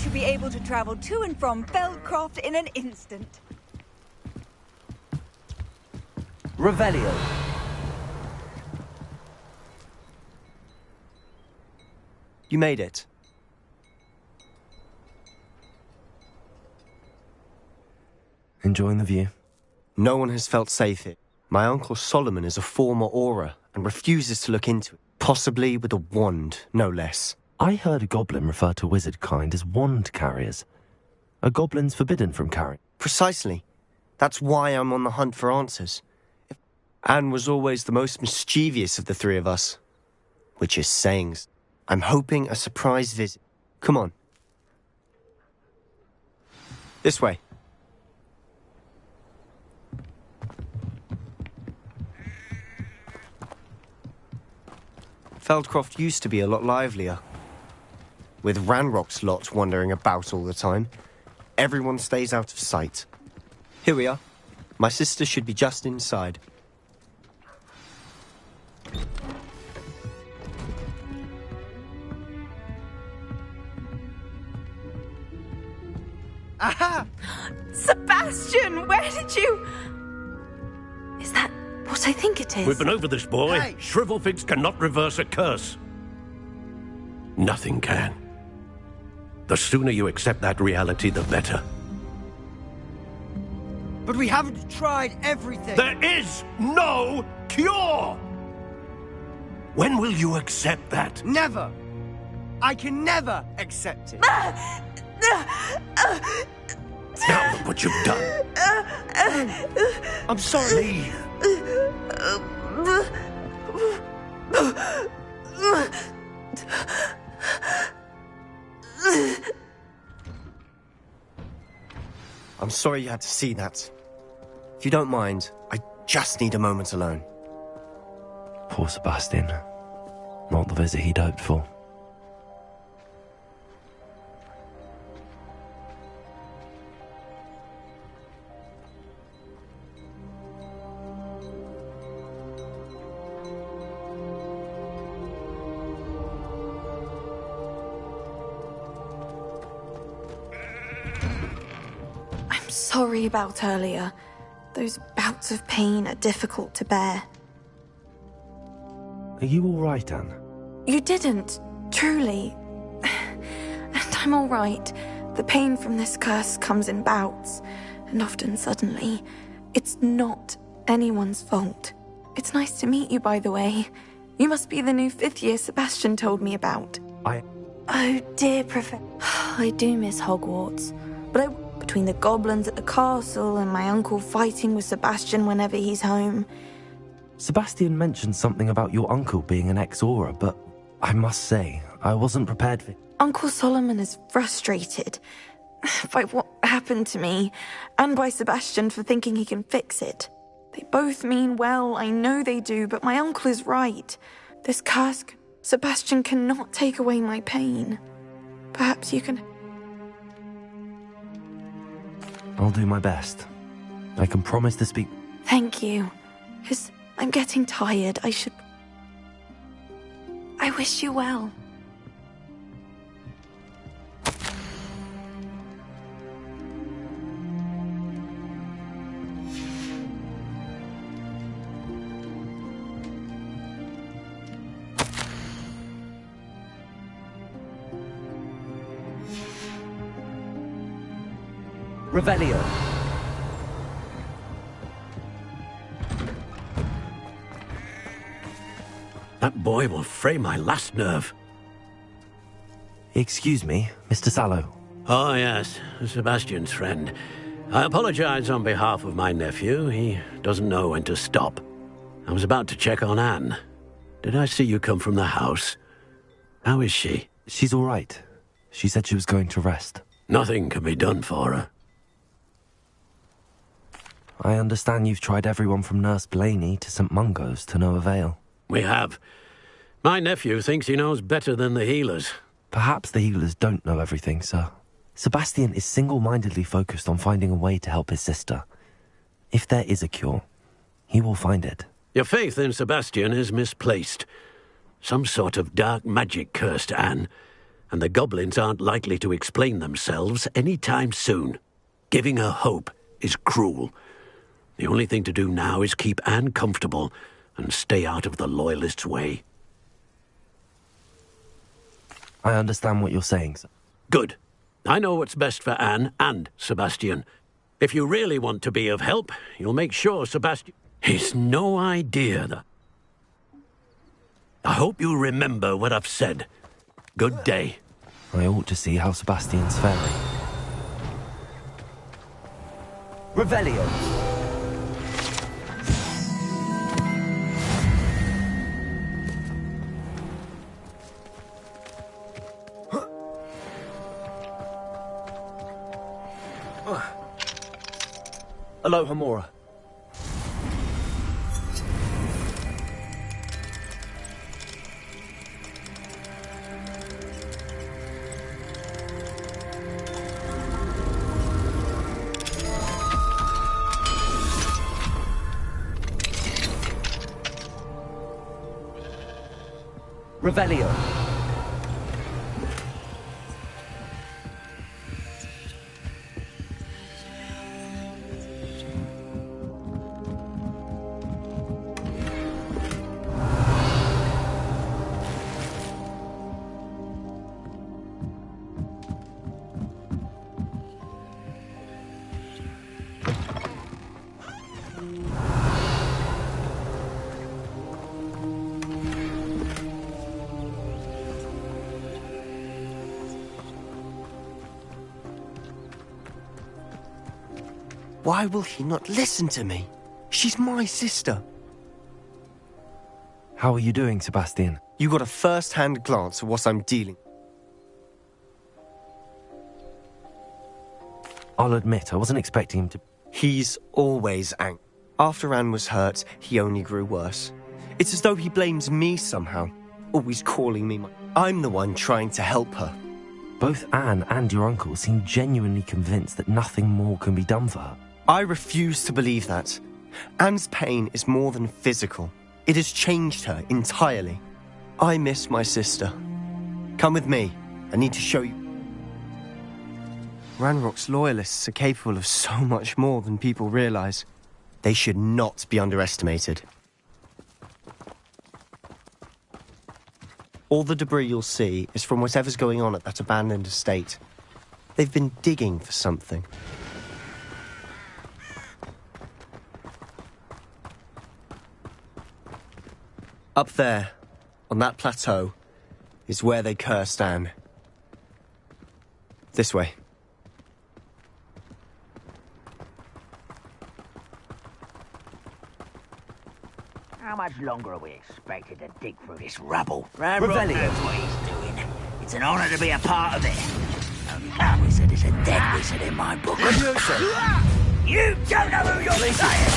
Speaker 14: should be able to travel to and from Feldcroft in an instant.
Speaker 1: Revelio.
Speaker 8: You made it.
Speaker 2: Enjoying the view?
Speaker 8: No one has felt safe here. My Uncle Solomon is a former Aura and refuses to look into it. Possibly with a wand, no less.
Speaker 2: I heard a goblin refer to wizard kind as wand carriers. Are goblins forbidden from carrying?
Speaker 8: Precisely. That's why I'm on the hunt for answers. Anne was always the most mischievous of the three of us. Which is saying. I'm hoping a surprise visit. Come on. This way. Feldcroft used to be a lot livelier. With Ranrock's lot wandering about all the time. Everyone stays out of sight. Here we are. My sister should be just inside.
Speaker 14: Aha! Sebastian, where did you...
Speaker 7: Is that what I think it is?
Speaker 15: We've been over this, boy.
Speaker 14: Hey.
Speaker 15: Shrivelfigs cannot reverse a curse. Nothing can. The sooner you accept that reality, the better.
Speaker 1: But we haven't tried everything.
Speaker 15: There is no cure! When will you accept that?
Speaker 1: Never. I can never accept it.
Speaker 15: Now look what you've done.
Speaker 1: I'm sorry.
Speaker 8: I'm sorry you had to see that. If you don't mind, I just need a moment alone.
Speaker 2: Poor Sebastian. Not the visit he'd hoped for.
Speaker 16: I'm sorry about earlier. Those bouts of pain are difficult to bear.
Speaker 2: Are you all right, Anne?
Speaker 16: You didn't, truly. And I'm all right. The pain from this curse comes in bouts, and often suddenly. It's not anyone's fault. It's nice to meet you, by the way. You must be the new 5th year Sebastian told me about. Oh, dear Professor. I do miss Hogwarts. But between the goblins at the castle and my uncle fighting with Sebastian whenever he's home.
Speaker 2: Sebastian mentioned something about your uncle being an ex-Aura, but I must say, I wasn't prepared for...
Speaker 16: Uncle Solomon is frustrated by what happened to me, and by Sebastian for thinking he can fix it. They both mean well, I know they do, but my uncle is right. This curse, Sebastian cannot take away my pain. Perhaps you can...
Speaker 2: I'll do my best. I can promise to speak...
Speaker 16: Thank you. Because I'm getting tired. I wish you well.
Speaker 1: Revelio.
Speaker 15: That boy will fray my last nerve.
Speaker 2: Excuse me, Mr. Sallow.
Speaker 15: Oh, yes, Sebastian's friend. I apologize on behalf of my nephew. He doesn't know when to stop. I was about to check on Anne. Did I see you come from the house? How is she?
Speaker 2: She's all right. She said she was going to rest.
Speaker 15: Nothing can be done for her.
Speaker 2: I understand you've tried everyone from Nurse Blaney to St. Mungo's to no avail.
Speaker 15: We have. My nephew thinks he knows better than the healers.
Speaker 2: Perhaps the healers don't know everything, sir. Sebastian is single-mindedly focused on finding a way to help his sister. If there is a cure, he will find it.
Speaker 15: Your faith in Sebastian is misplaced. Some sort of dark magic cursed Anne, and the goblins aren't likely to explain themselves any time soon. Giving her hope is cruel. The only thing to do now is keep Anne comfortable and stay out of the Loyalists' way.
Speaker 2: I understand what you're saying, sir.
Speaker 15: Good. I know what's best for Anne and Sebastian. If you really want to be of help, you'll make sure Sebastian... It's no idea that... I hope you remember what I've said. Good day.
Speaker 2: I ought to see how Sebastian's faring.
Speaker 1: Revelio. Aloha Mora. Revelio. Why will he not listen to me? She's my sister.
Speaker 2: How are you doing, Sebastian?
Speaker 8: You got a first-hand glance at what I'm dealing.
Speaker 2: I'll admit, I wasn't expecting him to...
Speaker 8: He's always angry. After Anne was hurt, he only grew worse. It's as though he blames me somehow, always calling me I'm the one trying to help her.
Speaker 2: Both Anne and your uncle seem genuinely convinced that nothing more can be done for her.
Speaker 8: I refuse to believe that. Anne's pain is more than physical. It has changed her entirely. I miss my sister. Come with me. I need to show you. Ranrock's loyalists are capable of so much more than people realize. They should not be underestimated. All the debris you'll see is from whatever's going on at that abandoned estate. They've been digging for something. Up there, on that plateau, is where they cursed Anne. This way.
Speaker 13: How much longer are we expected to dig through this rubble? Ranrock knows what he's doing. It's an honor to be a part of it. A wizard is a dead wizard in my book. You don't know who you're saying!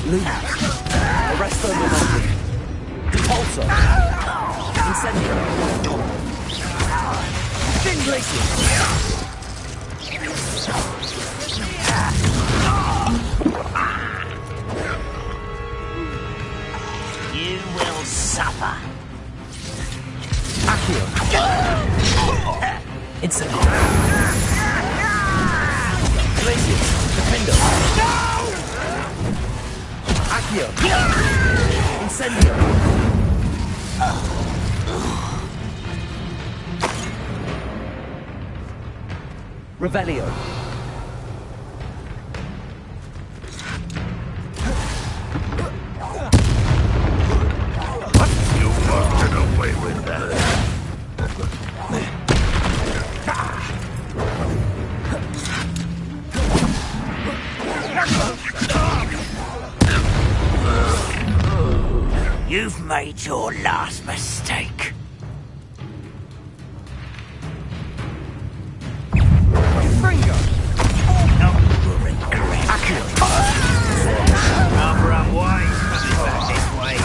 Speaker 1: Luke, arrest them with Pulsar, Incendio, Thin Glacier.
Speaker 13: You will suffer.
Speaker 1: Accio, Incendio, Glacier, Defender. Accio! Incendio! Revelio!
Speaker 4: You won't get away with that.
Speaker 13: You've made your last mistake.
Speaker 1: Fringo!
Speaker 13: No, you will regret. Rather unwise coming back this way.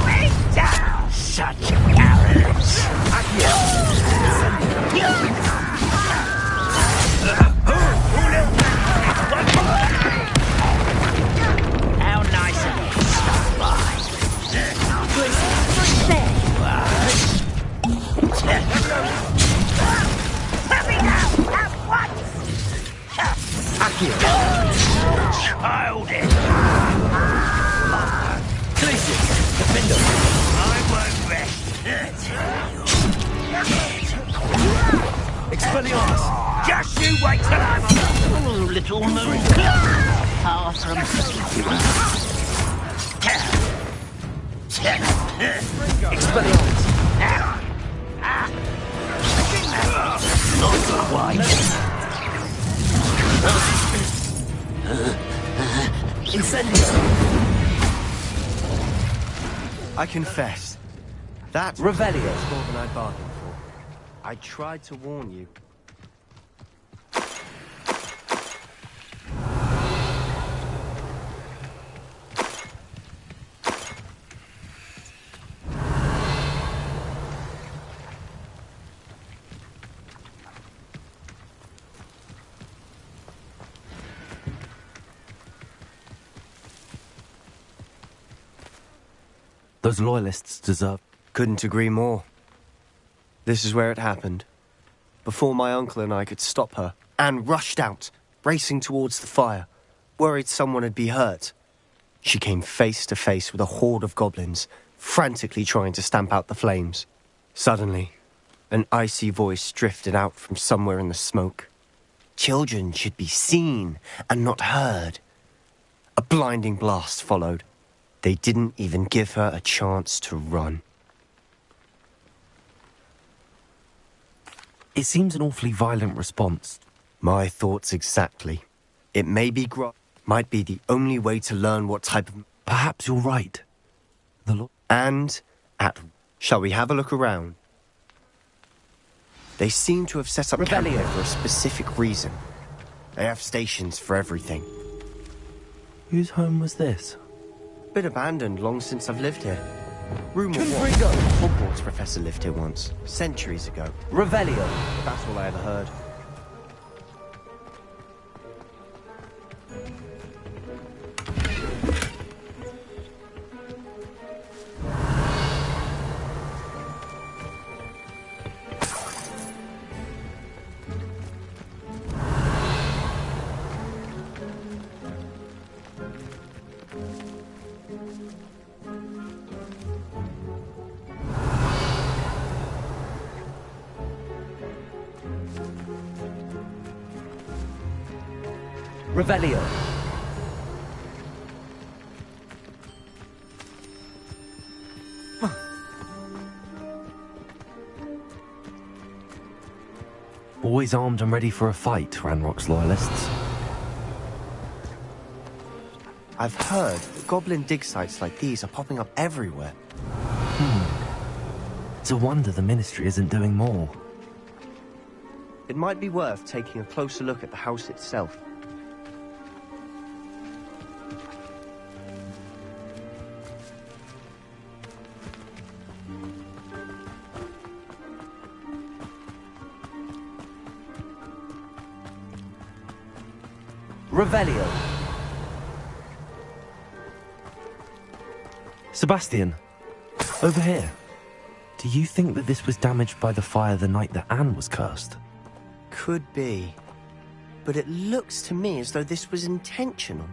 Speaker 13: Bring down such arrogance. How nice of you to stop by. Let me go at once! Child it!
Speaker 2: Glacius, defend us!
Speaker 13: I won't rest.
Speaker 2: Expelliarmus!
Speaker 13: Just you wait till I'm on the little moon. Far from
Speaker 2: Expelliarmus!
Speaker 13: Not quite.
Speaker 2: Incendio!
Speaker 8: I confess, that
Speaker 2: Revelio.
Speaker 8: was more than I bargained for. I tried to warn you.
Speaker 2: Those loyalists deserve...
Speaker 8: Couldn't agree more. This is where it happened. Before my uncle and I could stop her, Anne rushed out, racing towards the fire, worried someone had been hurt. She came face to face with a horde of goblins, frantically trying to stamp out the flames. Suddenly, an icy voice drifted out from somewhere in the smoke. Children should be seen and not heard. A blinding blast followed. They didn't even give her a chance to run.
Speaker 2: It seems an awfully violent response.
Speaker 8: My thoughts exactly. It may be might be the only way to learn what type of...
Speaker 2: Perhaps you're right.
Speaker 8: Shall we have a look around? They seem to have set up camp here for a specific reason. They have stations for everything.
Speaker 2: Whose home was this?
Speaker 8: Been abandoned long since I've lived here. Rumour was the Hogwarts professor lived here once, centuries ago.
Speaker 2: Revelio.
Speaker 8: That's all I ever heard.
Speaker 2: Revelio. Always armed and ready for a fight, Ranrock's loyalists.
Speaker 8: I've heard that goblin dig sites like these are popping up everywhere.
Speaker 2: It's a wonder the Ministry isn't doing more.
Speaker 8: It might be worth taking a closer look at the house itself.
Speaker 2: Revelio. Sebastian, over here. Do you think that this was damaged by the fire the night that Anne was cursed?
Speaker 8: Could be. But it looks to me as though this was intentional.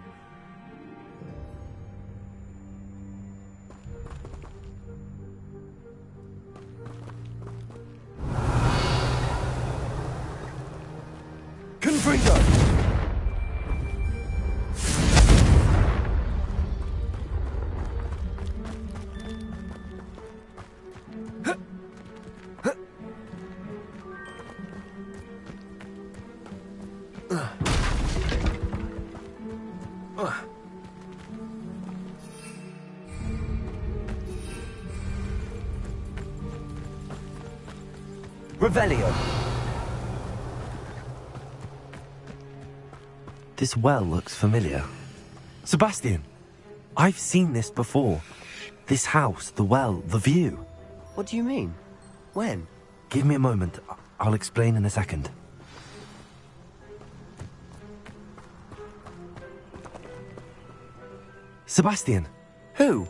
Speaker 2: Confringo! Revelio. This well looks familiar. Sebastian, I've seen this before. This house, the well, the view.
Speaker 8: What do you mean? When?
Speaker 2: Give me a moment. I'll explain in a second. Sebastian.
Speaker 8: Who?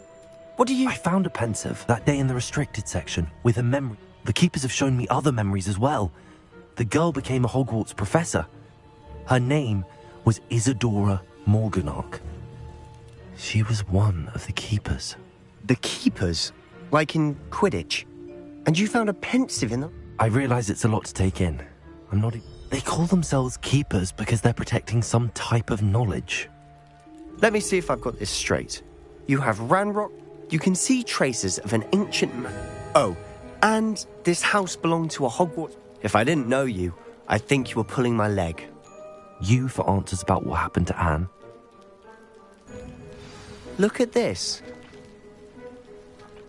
Speaker 8: What do you...
Speaker 2: I found a pensive that day in the restricted section with a memory. The Keepers have shown me other memories as well. The girl became a Hogwarts professor. Her name was Isadora Morganach. She was one of the Keepers.
Speaker 8: The Keepers? Like in Quidditch? And you found a pensive in them?
Speaker 2: I realize it's a lot to take in. I'm not... They call themselves Keepers because they're protecting some type of knowledge.
Speaker 8: Let me see if I've got this straight. You have Ranrock. You can see traces of an ancient Oh, and this house belonged to a Hogwarts... If I didn't know you, I'd think you were pulling my leg.
Speaker 2: You for answers about what happened to Anne?
Speaker 8: Look at this.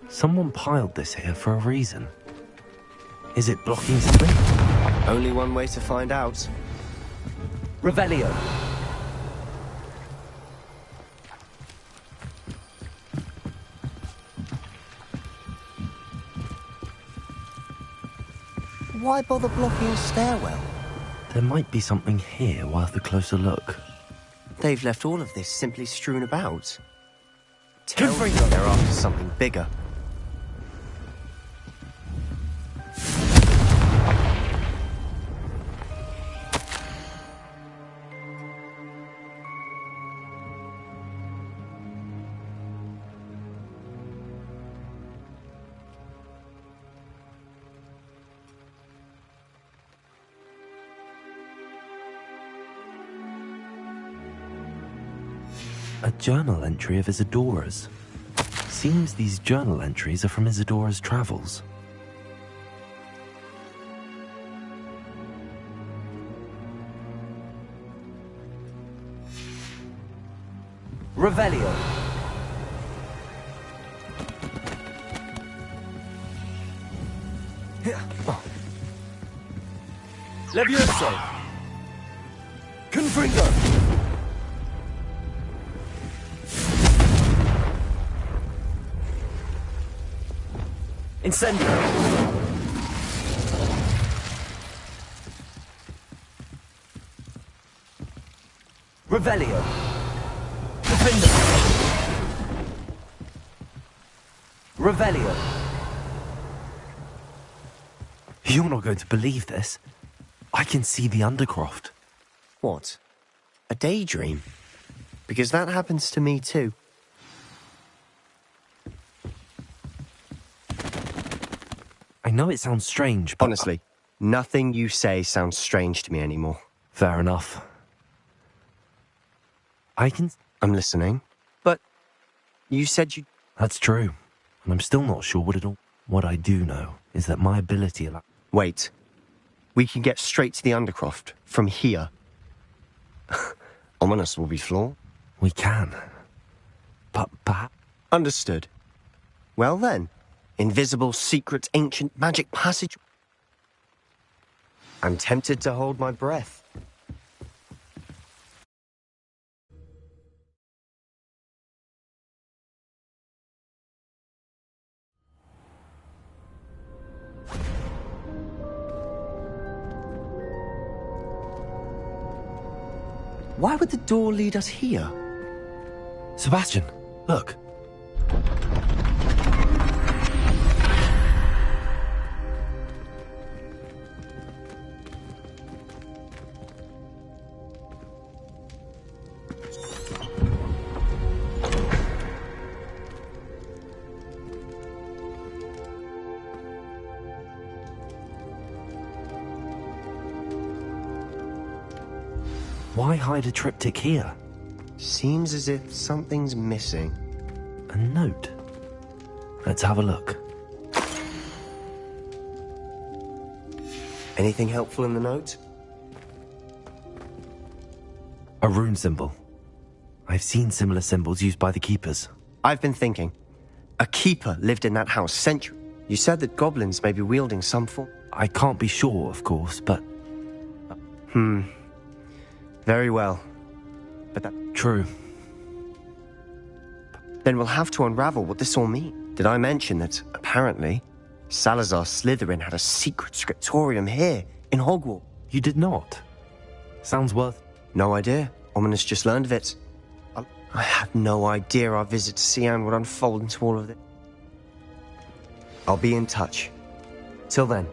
Speaker 2: Someone piled this here for a reason. Is it blocking something?
Speaker 8: Only one way to find out.
Speaker 12: Revelio.
Speaker 8: Why bother blocking a stairwell?
Speaker 2: There might be something here worth a closer look.
Speaker 8: They've left all of this simply strewn about. Tells me they're after something bigger.
Speaker 2: A journal entry of Isadora's. Seems these journal entries are from Isadora's travels.
Speaker 12: Revelio.
Speaker 1: Levioso! Confringo!
Speaker 12: Incendio. Revelio. Defender. Revelio.
Speaker 2: You're not going to believe this. I can see the Undercroft.
Speaker 8: What? A daydream? Because that happens to me too.
Speaker 2: I know it sounds strange, but...
Speaker 8: Honestly, nothing you say sounds strange to me anymore.
Speaker 2: Fair enough.
Speaker 8: I'm listening. But you said you...
Speaker 2: That's true. And I'm still not sure what it all... What I do know is that my ability...
Speaker 8: Wait. We can get straight to the Undercroft from here. Ominous will be flawed.
Speaker 2: We can. But perhaps...
Speaker 8: Understood. Well then. Invisible, secret, ancient magic passage. I'm tempted to hold my breath. Why would the door lead us here?
Speaker 2: Sebastian, look. Why hide a triptych here?
Speaker 8: Seems as if something's missing.
Speaker 2: A note. Let's have a look.
Speaker 8: Anything helpful in the note?
Speaker 2: A rune symbol. I've seen similar symbols used by the Keepers.
Speaker 8: I've been thinking. A Keeper lived in that house centuries. You said that goblins may be wielding some form.
Speaker 2: I can't be sure, of course, but...
Speaker 8: Very well. But that...
Speaker 2: True.
Speaker 8: Then we'll have to unravel what this all means. Did I mention that, apparently, Salazar Slytherin had a secret scriptorium here, in Hogwarts?
Speaker 2: You did not. Sounds worth...
Speaker 8: No idea. Ominous just learned of it. I had no idea our visit to Sian would unfold into all of this. I'll be in touch. Till then.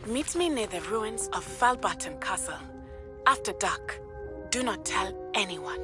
Speaker 17: Meet me near the ruins of Falbaton Castle. After dark. Do not tell anyone.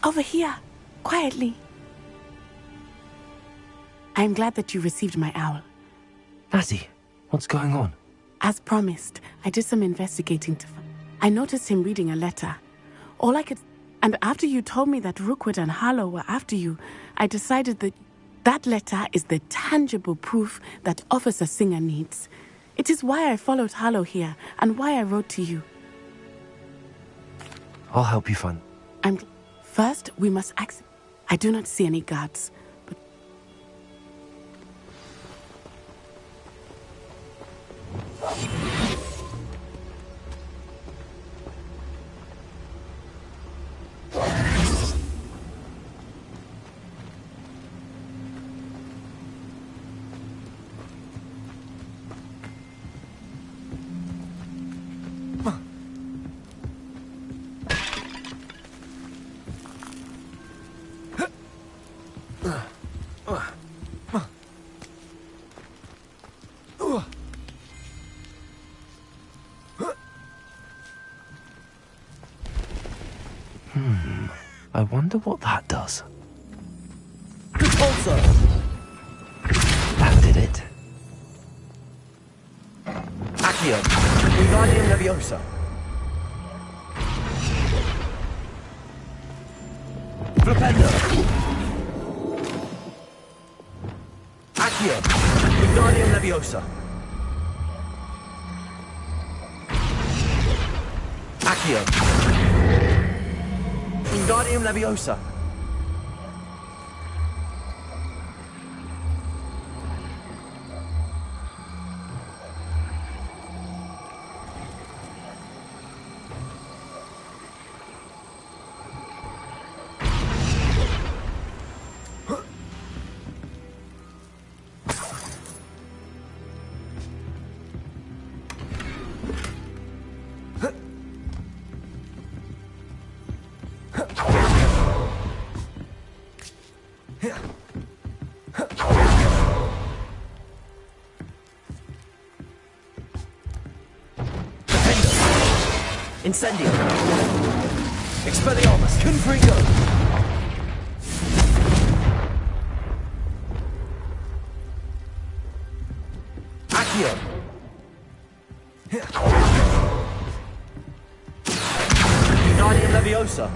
Speaker 17: Over here, quietly. I am glad that you received my owl.
Speaker 2: Natty, what's going on?
Speaker 17: As promised, I did some investigating I noticed him reading a letter. All I could... And after you told me that Rookwood and Harlow were after you, I decided that that letter is the tangible proof that Officer Singer needs. It is why I followed Harlow here, and why I wrote to you.
Speaker 2: I'll help you find...
Speaker 17: First, we must access... I do not see any guards, but...
Speaker 2: I wonder what that does.
Speaker 18: Good hold, sir.
Speaker 2: That did it.
Speaker 18: Accio, Wingardium Leviosa. Flipendo. Accio, Wingardium Leviosa. Accio. Wingardium Leviosa. Incendio. Expelliarmus. Confringo. Accio. Wingardium Leviosa.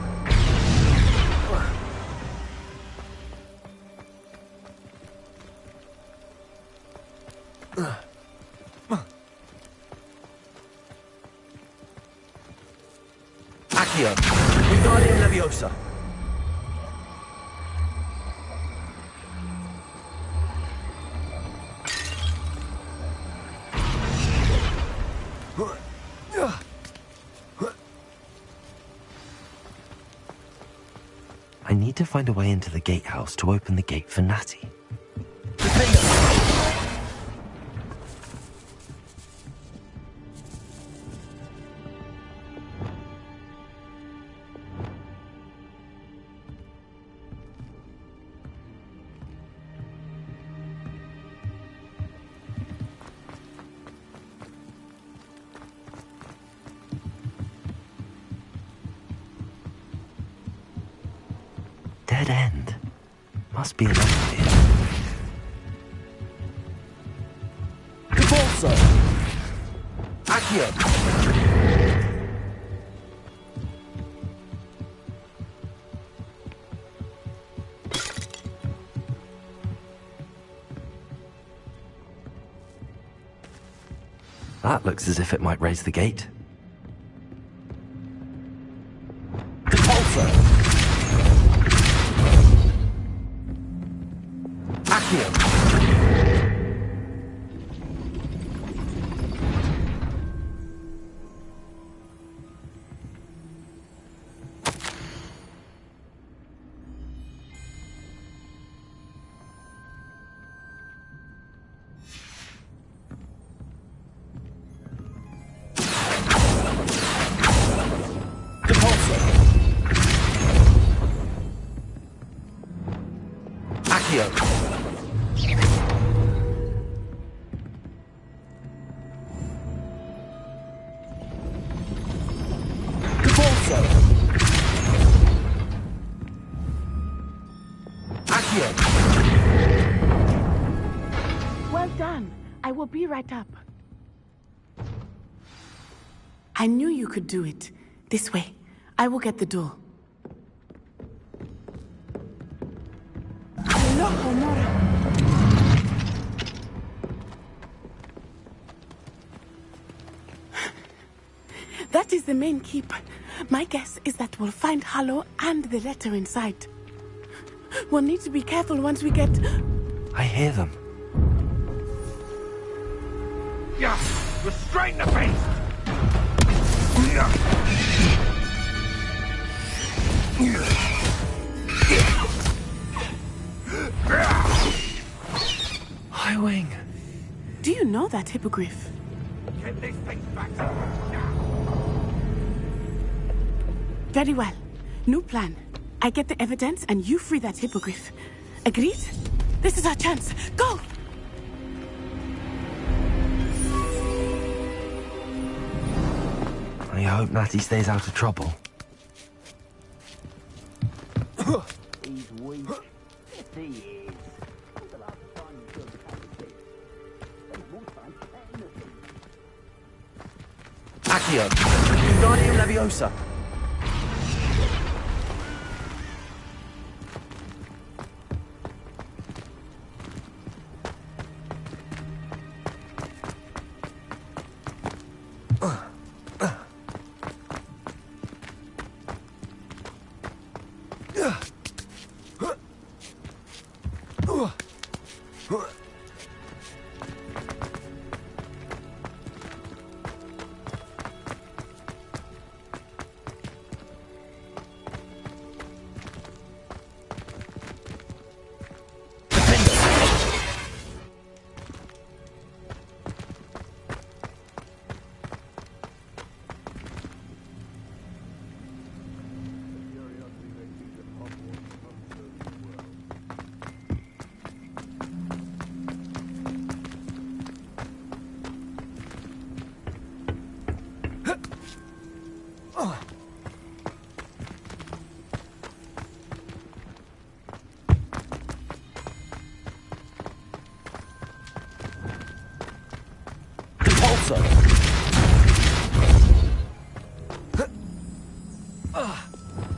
Speaker 18: Accio. Wingardium Leviosa.
Speaker 2: I need to find a way into the gatehouse to open the gate for Natty. Dead end. Must be an exit.
Speaker 18: Repulsor! Accio!
Speaker 2: That looks as if it might raise the gate.
Speaker 18: Repulsor! Accio!
Speaker 17: Well done. I will be right up. I knew you could do it. This way. I will get the door. That is the main keep. My guess is that we'll find Hallow and the letter inside. We'll need to be careful once we get...
Speaker 2: I hear them.
Speaker 3: Yeah! Restrain the beast!
Speaker 2: High Wing.
Speaker 17: Do you know that hippogriff?
Speaker 3: Get this thing back.
Speaker 17: Very well. New plan. I get the evidence and you free that hippogriff. Agreed? This is our chance. Go!
Speaker 2: I hope Natty stays out of trouble.
Speaker 13: He's weak. Yes, he is. When's the last time you killed a cat with teeth? Spent more time playing with him.
Speaker 18: Accio! Wingardium Leviosa!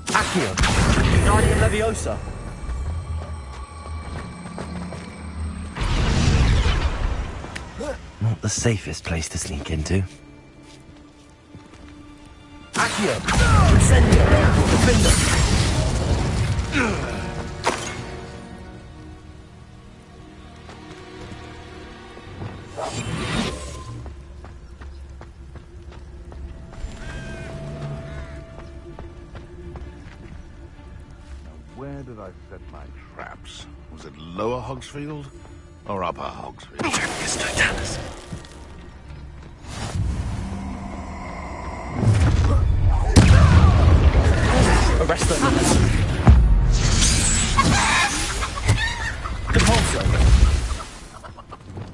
Speaker 18: Accio! Wingardium Leviosa!
Speaker 2: Not the safest place to sneak into.
Speaker 18: Accio! Incendio! Defender!
Speaker 4: Where did I set my traps? Was it Lower Hogsfield or Upper Hogsfield?
Speaker 2: It's Titanus.
Speaker 18: Arrest them. Depulso.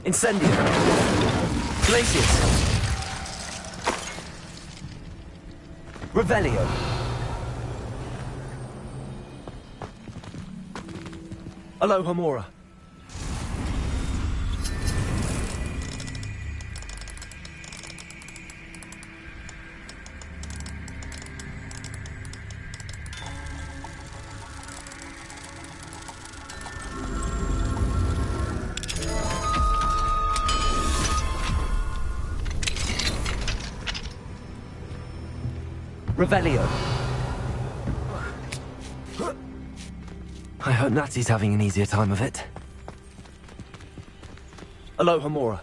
Speaker 18: Incendio. Glacius. Revelio. Alohomora. Revelio.
Speaker 2: I hope Natsy's having an easier time of it.
Speaker 18: Alohomora.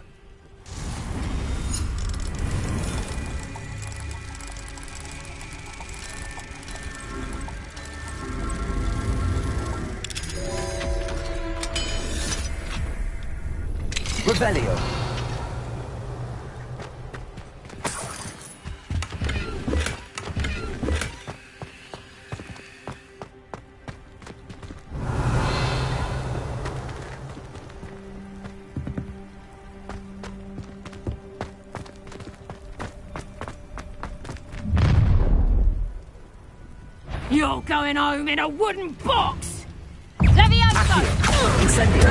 Speaker 18: Revelio.
Speaker 7: You're going home in a wooden box! Levioso!
Speaker 18: Incendio.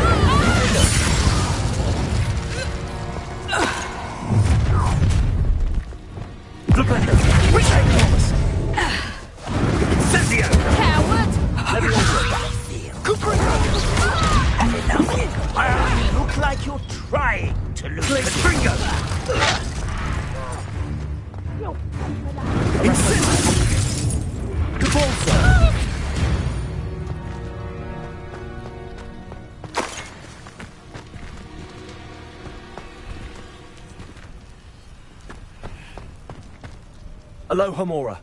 Speaker 12: Incendio!
Speaker 7: Coward!
Speaker 13: You look like you're trying to lose control.
Speaker 18: Alohomora.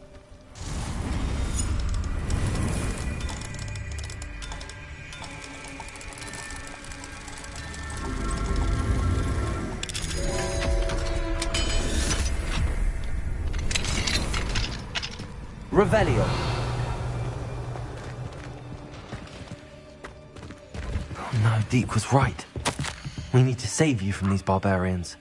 Speaker 18: Revelio.
Speaker 2: Oh no, Deke was right. We need to save you from these barbarians.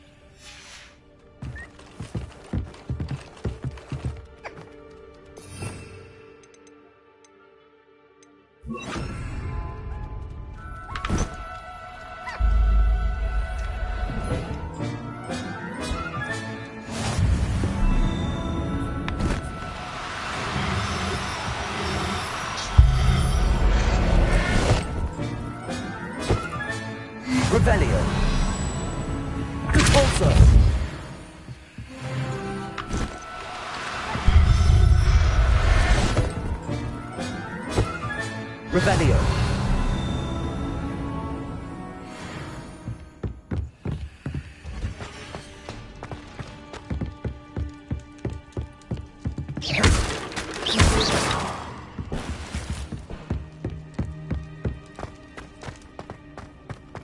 Speaker 18: Revelio. Depulso. Revelio.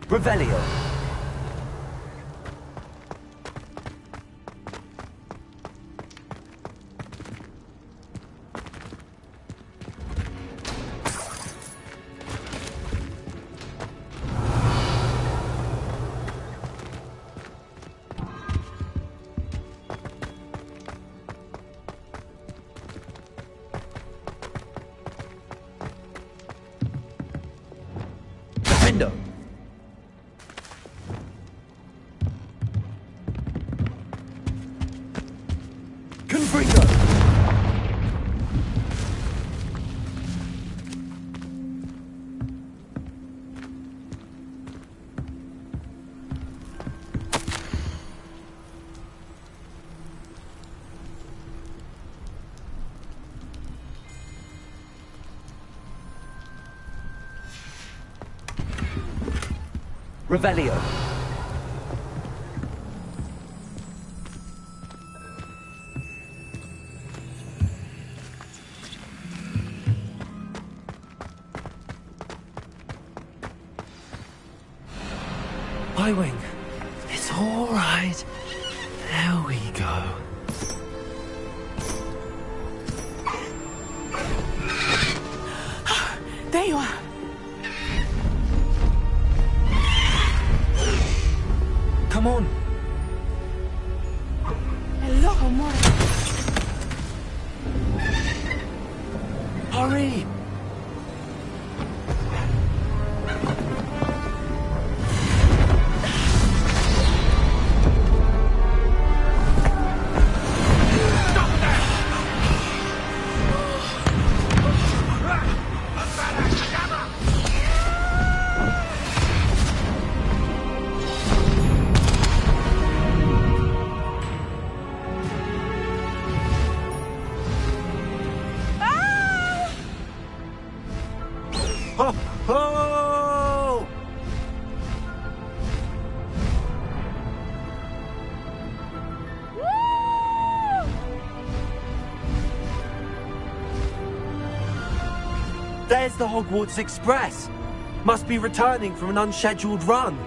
Speaker 18: Revelio. Defendo. Confringo. Revelio.
Speaker 2: Highwing, it's all right. There we go.
Speaker 17: There you are.
Speaker 2: Come on.
Speaker 17: Hello, amor.
Speaker 2: Hurry!
Speaker 12: Ho, ho!
Speaker 2: There's the Hogwarts Express. Must be returning from an unscheduled run.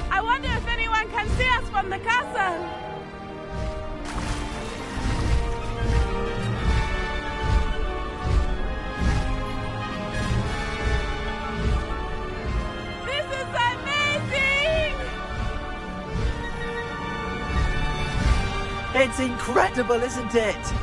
Speaker 17: I wonder if anyone can see us from the castle. This is amazing!
Speaker 2: It's incredible, isn't it?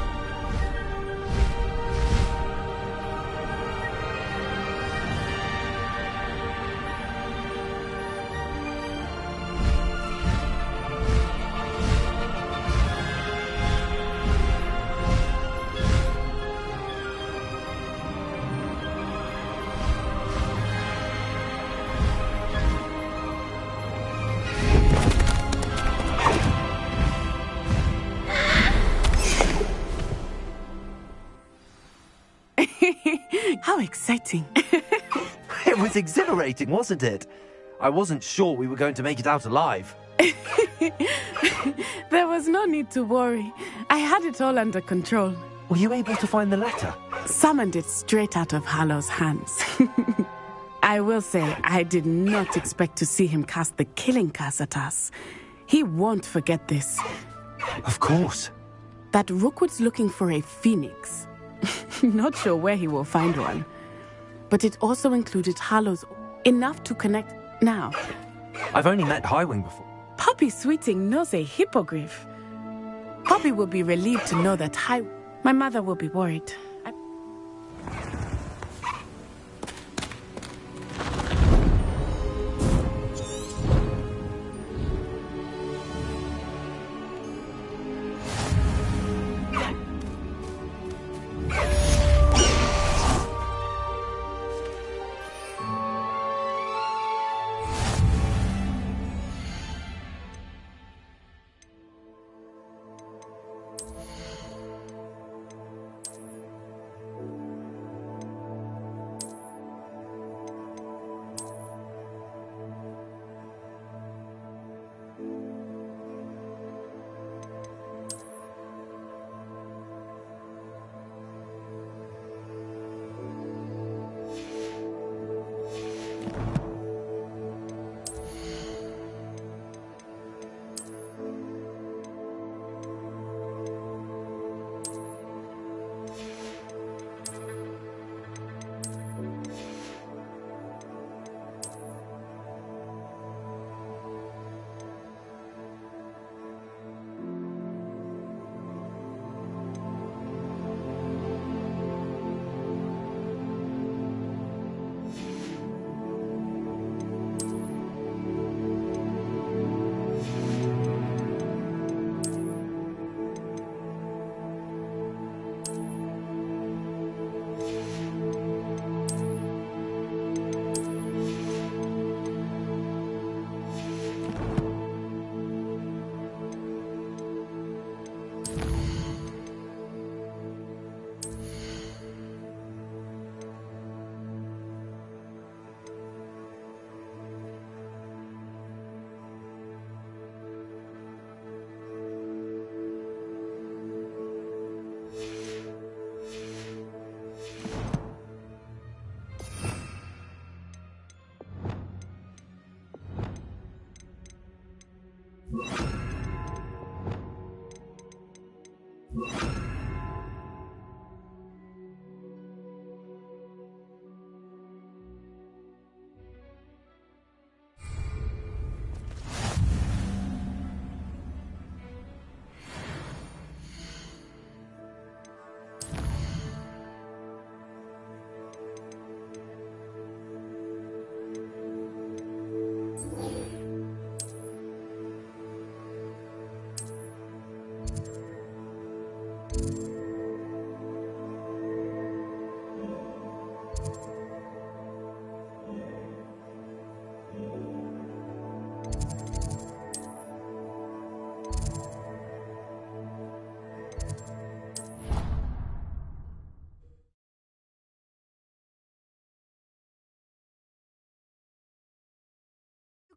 Speaker 17: How exciting.
Speaker 2: It was exhilarating, wasn't it? I wasn't sure we were going to make it out alive.
Speaker 17: There was no need to worry. I had it all under control.
Speaker 2: Were you able to find the letter?
Speaker 17: Summoned it straight out of Hallow's hands. I will say, I did not expect to see him cast the killing curse at us. He won't forget this.
Speaker 2: Of course.
Speaker 17: That Rookwood's looking for a phoenix. Not sure where he will find one. But it also included Hallow's, enough to connect now.
Speaker 2: I've only met Highwing before.
Speaker 17: Poppy Sweeting knows a hippogriff. Poppy will be relieved to know that my mother will be worried.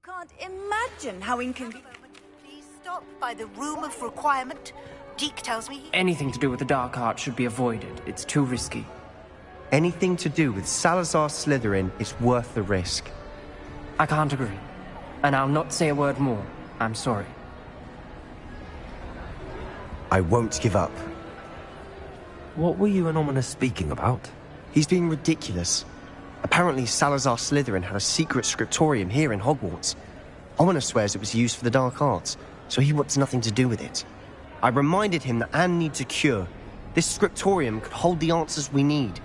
Speaker 14: can't imagine how inconvenient.
Speaker 9: Please stop by the room of requirement. Deke tells me
Speaker 19: Anything to do with the dark art should be avoided. It's too risky.
Speaker 8: Anything to do with Salazar Slytherin is worth the risk.
Speaker 19: I can't agree. And I'll not say a word more. I'm sorry.
Speaker 8: I won't give up.
Speaker 2: What were you and Ominous speaking about?
Speaker 8: He's being ridiculous. Apparently Salazar Slytherin had a secret scriptorium here in Hogwarts. Ominous swears it was used for the dark arts, so he wants nothing to do with it. I reminded him that Anne needs a cure. This scriptorium could hold the answers we need.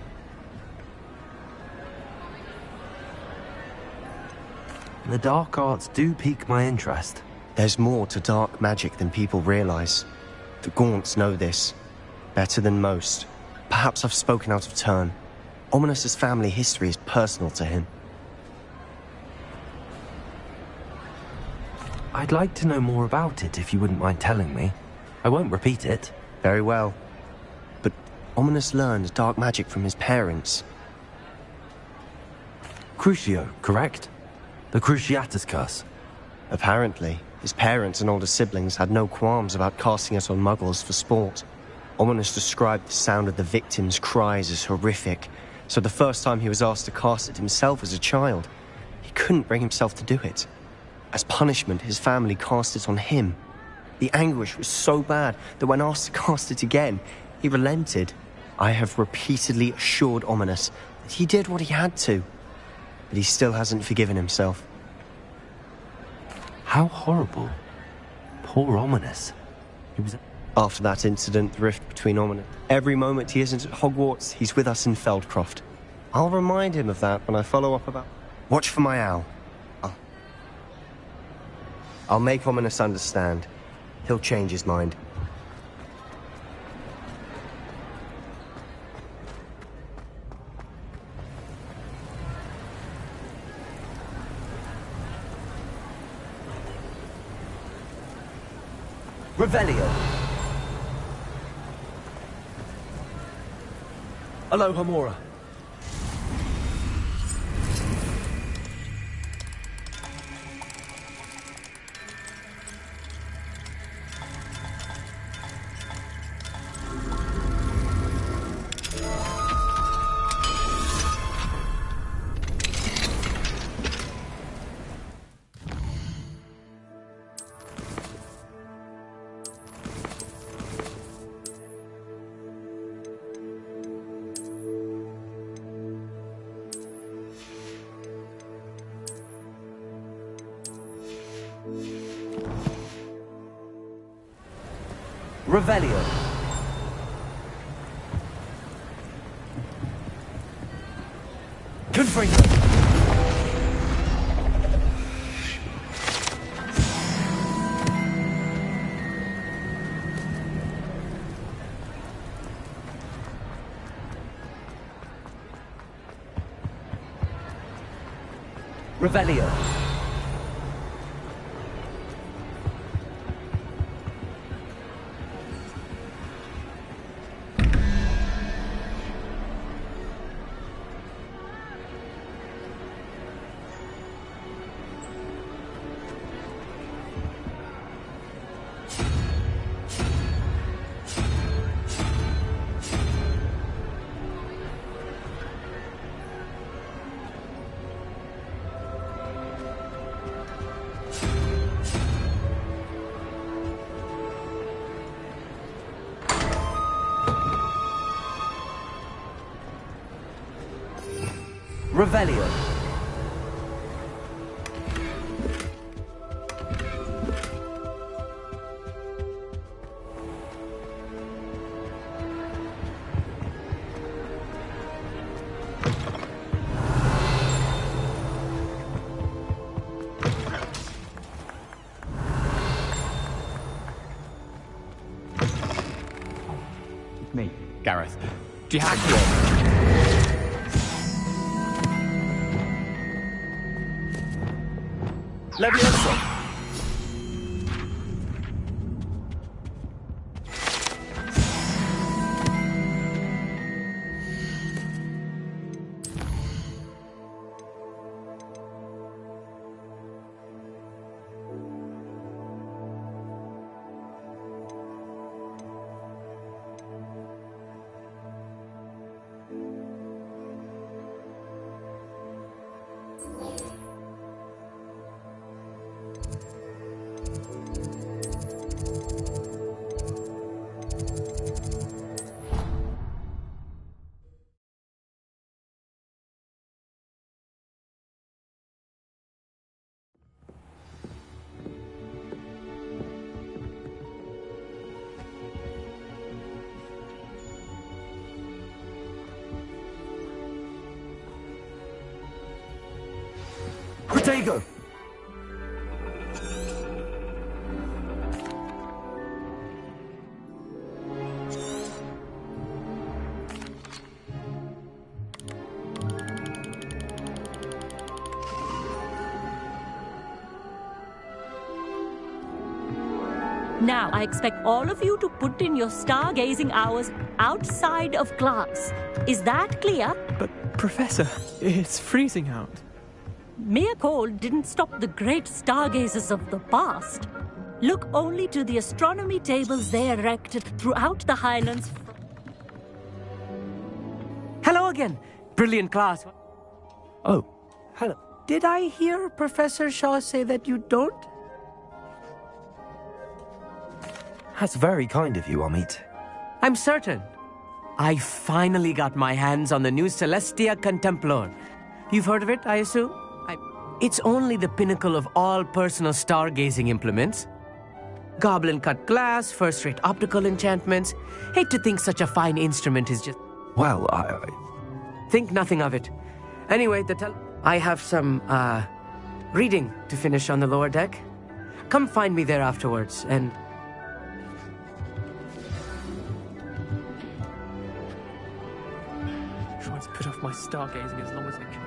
Speaker 2: The dark arts do pique my interest.
Speaker 8: There's more to dark magic than people realize. The Gaunts know this. Better than most. Perhaps I've spoken out of turn. Ominous's family history is personal to him.
Speaker 2: I'd like to know more about it if you wouldn't mind telling me. I won't repeat it.
Speaker 8: Very well. But Ominous learned dark magic from his parents.
Speaker 2: Crucio, correct? The Cruciatus curse.
Speaker 8: Apparently, his parents and older siblings had no qualms about casting it on muggles for sport. Ominous described the sound of the victims' cries as horrific, so the first time he was asked to cast it himself as a child, he couldn't bring himself to do it. As punishment, his family cast it on him. The anguish was so bad that when asked to cast it again, he relented. I have repeatedly assured Ominous that he did what he had to, but he still hasn't forgiven himself.
Speaker 2: How horrible. Poor Ominous. He was...
Speaker 8: After that incident, the rift between Ominous. Every moment he isn't at Hogwarts, he's with us in Feldcroft. I'll remind him of that when I follow up about... Watch for my owl. I'll make Ominous understand. He'll change his mind.
Speaker 18: Revelio. Alohomora. Revelio. Confringo. Revelio. Revelio.
Speaker 20: Me, Gareth. Do you have your...
Speaker 18: Levioso. we go.
Speaker 7: Now, I expect all of you to put in your stargazing hours outside of class. Is that clear?
Speaker 21: But, Professor, it's freezing out.
Speaker 7: Mere cold didn't stop the great stargazers of the past. Look only to the astronomy tables they erected throughout the Highlands.
Speaker 19: Hello again. Brilliant class.
Speaker 2: Oh.
Speaker 19: Hello. Did I hear Professor Shaw say that you don't?
Speaker 2: That's very kind of you, Amit.
Speaker 19: I'm certain. I finally got my hands on the new Celestia Contemplar. You've heard of it, I assume? It's only the pinnacle of all personal stargazing implements. Goblin-cut glass, first-rate optical enchantments. Hate to think such a fine instrument is just...
Speaker 2: Well,
Speaker 19: Think nothing of it. Anyway, I have some, reading to finish on the lower deck. Come find me there afterwards, and...
Speaker 21: Trying to put off my stargazing as long as I could.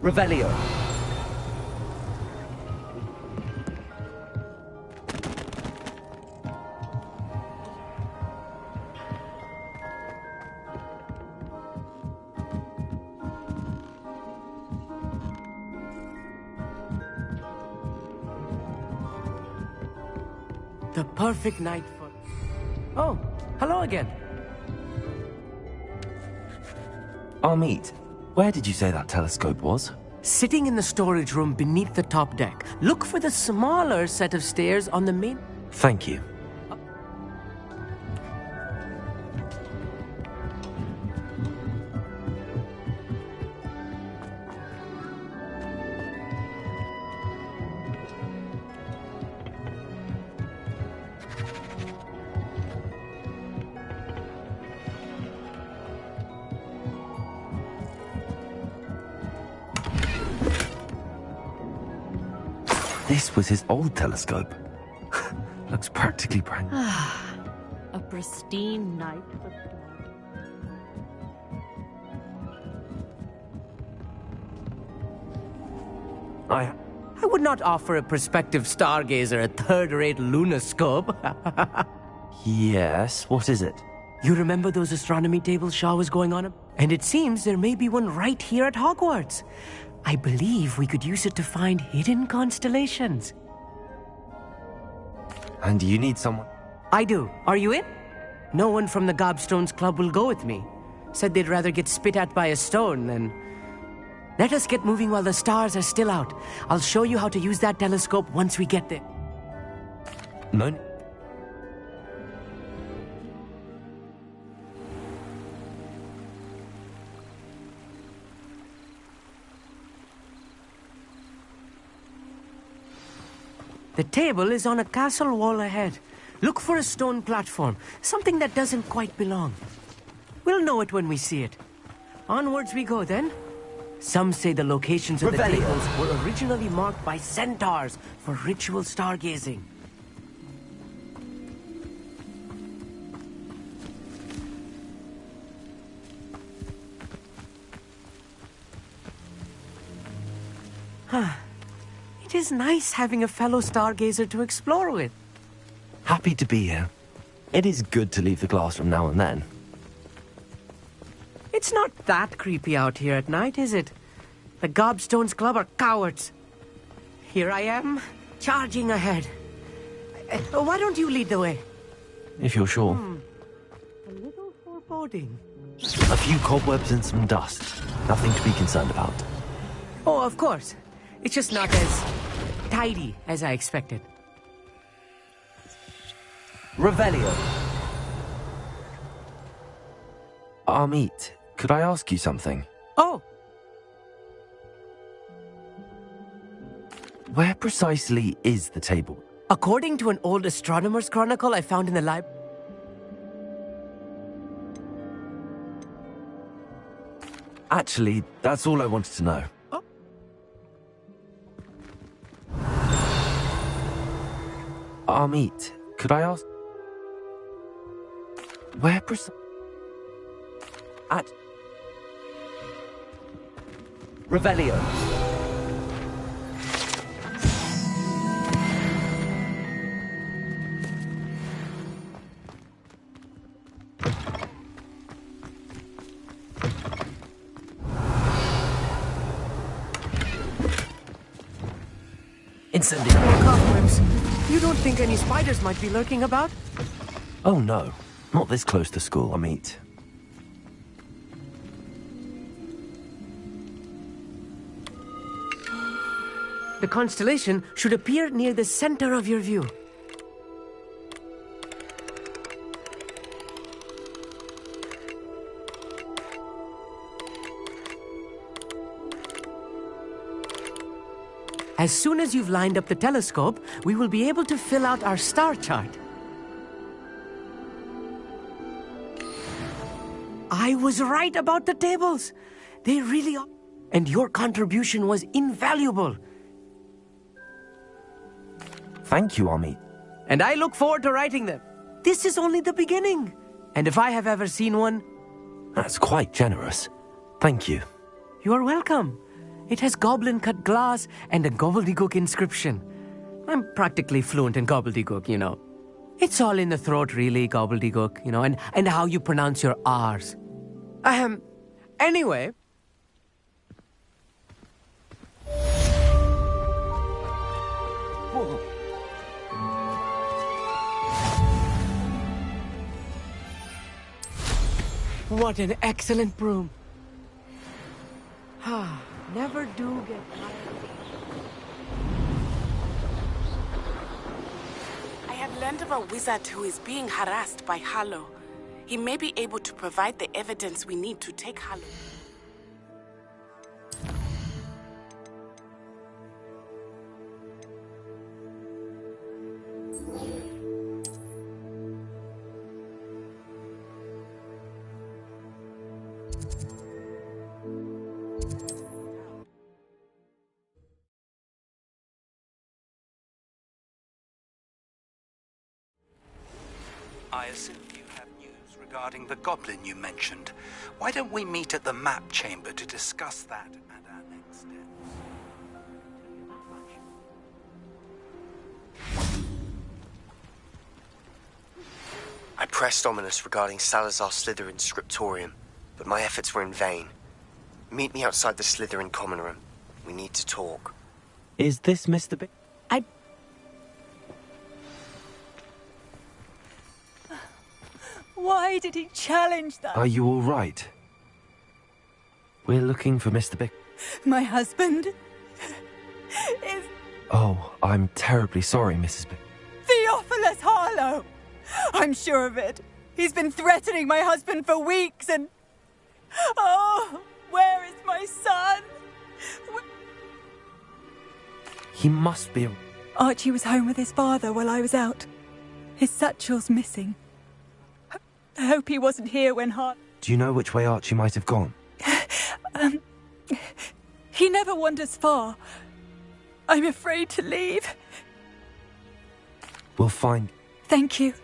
Speaker 18: Revelio.
Speaker 19: The perfect night for... Oh, hello again.
Speaker 2: Amit, where did you say that telescope was?
Speaker 19: Sitting in the storage room beneath the top deck. Look for the smaller set of stairs on the main...
Speaker 2: Thank you. This was his old telescope. Looks practically brand new.
Speaker 7: A pristine night for...
Speaker 19: I would not offer a prospective stargazer a third-rate lunoscope.
Speaker 2: Yes, what is it?
Speaker 19: You remember those astronomy tables Shaw was going on? And it seems there may be one right here at Hogwarts. I believe we could use it to find hidden constellations.
Speaker 2: And you need someone?
Speaker 19: I do. Are you in? No one from the Gobstones Club will go with me. Said they'd rather get spit at by a stone than... Let us get moving while the stars are still out. I'll show you how to use that telescope once we get there.
Speaker 2: No.
Speaker 19: The table is on a castle wall ahead. Look for a stone platform, something that doesn't quite belong. We'll know it when we see it. Onwards we go then. Some say the locations of the tables were originally marked by centaurs for ritual stargazing. It is nice having a fellow stargazer to explore with.
Speaker 2: Happy to be here. It is good to leave the classroom now and then.
Speaker 19: It's not that creepy out here at night, is it? The Gobstones Club are cowards. Here I am, charging ahead. Why don't you lead the way?
Speaker 2: If you're sure.
Speaker 19: A little foreboding.
Speaker 2: A few cobwebs and some dust. Nothing to be concerned about.
Speaker 19: Oh, of course. It's just not as tidy as I expected.
Speaker 18: Revelio.
Speaker 2: Amit, could I ask you something?
Speaker 19: Oh!
Speaker 2: Where precisely is the table?
Speaker 19: According to an old astronomer's chronicle I found in the library...
Speaker 2: Actually, that's all I wanted to know.
Speaker 19: Oh.
Speaker 2: Amit, could I ask... Where precisely... At...
Speaker 18: Revelio.
Speaker 2: Incendiary.
Speaker 19: Cobwebs. You don't think any spiders might be lurking about?
Speaker 2: Oh no, not this close to school, Amit.
Speaker 19: The constellation should appear near the center of your view. As soon as you've lined up the telescope, we will be able to fill out our star chart. I was right about the tables. They really are. And your contribution was invaluable.
Speaker 2: Thank you, Amit.
Speaker 19: And I look forward to writing them. This is only the beginning. And if I have ever seen one...
Speaker 2: That's quite generous. Thank you.
Speaker 19: You are welcome. It has goblin-cut glass and a gobbledygook inscription. I'm practically fluent in gobbledygook, you know. It's all in the throat, really, gobbledygook, you know, and how you pronounce your R's. Anyway... Whoa. What an excellent broom. Never do get tired.
Speaker 17: I have learned of a wizard who is being harassed by Harlow. He may be able to provide the evidence we need to take Harlow.
Speaker 10: I assume you have news regarding the goblin you mentioned. Why don't we meet at the map chamber to discuss that and our next steps?
Speaker 8: I pressed Ominous regarding Salazar Slytherin's scriptorium, but my efforts were in vain. Meet me outside the Slytherin common room. We need to talk.
Speaker 2: Is this Mr. B?
Speaker 14: Why did he challenge that?
Speaker 2: Are you all right? We're looking for Mr. Bick.
Speaker 14: My husband is
Speaker 2: Oh, I'm terribly sorry, Mrs. Bick.
Speaker 14: Theophilus Harlow. I'm sure of it. He's been threatening my husband for weeks and... Oh, where is my son?
Speaker 2: He must be...
Speaker 14: Archie was home with his father while I was out. His satchel's missing. I hope he wasn't here when
Speaker 2: Do you know which way Archie might have gone?
Speaker 14: He never wanders far. I'm afraid to leave.
Speaker 2: We'll find...
Speaker 14: Thank you.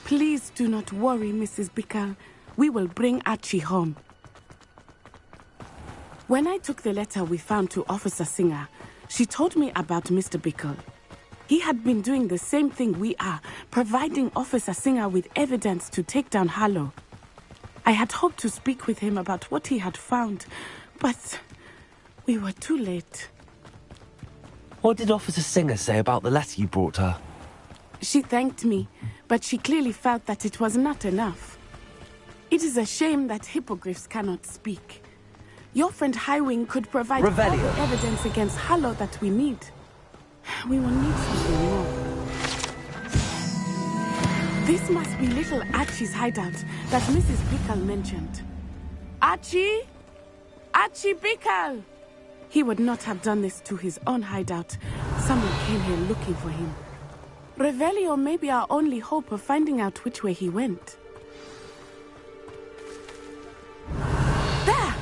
Speaker 17: Please do not worry, Mrs. Bickle. We will bring Archie home. When I took the letter we found to Officer Singer, she told me about Mr. Bickle. He had been doing the same thing we are, providing Officer Singer with evidence to take down Harlow. I had hoped to speak with him about what he had found, but we were too late.
Speaker 2: What did Officer Singer say about the letter you brought her?
Speaker 17: She thanked me, but she clearly felt that it was not enough. It is a shame that hippogriffs cannot speak. Your friend Highwing could provide all the evidence against Harlow that we need. We will need something more. This must be little Archie's hideout that Mrs. Bickle mentioned. Archie? Archie Bickle! He would not have done this to his own hideout. Someone came here looking for him. Revelio may be our only hope of finding out which way he went. There!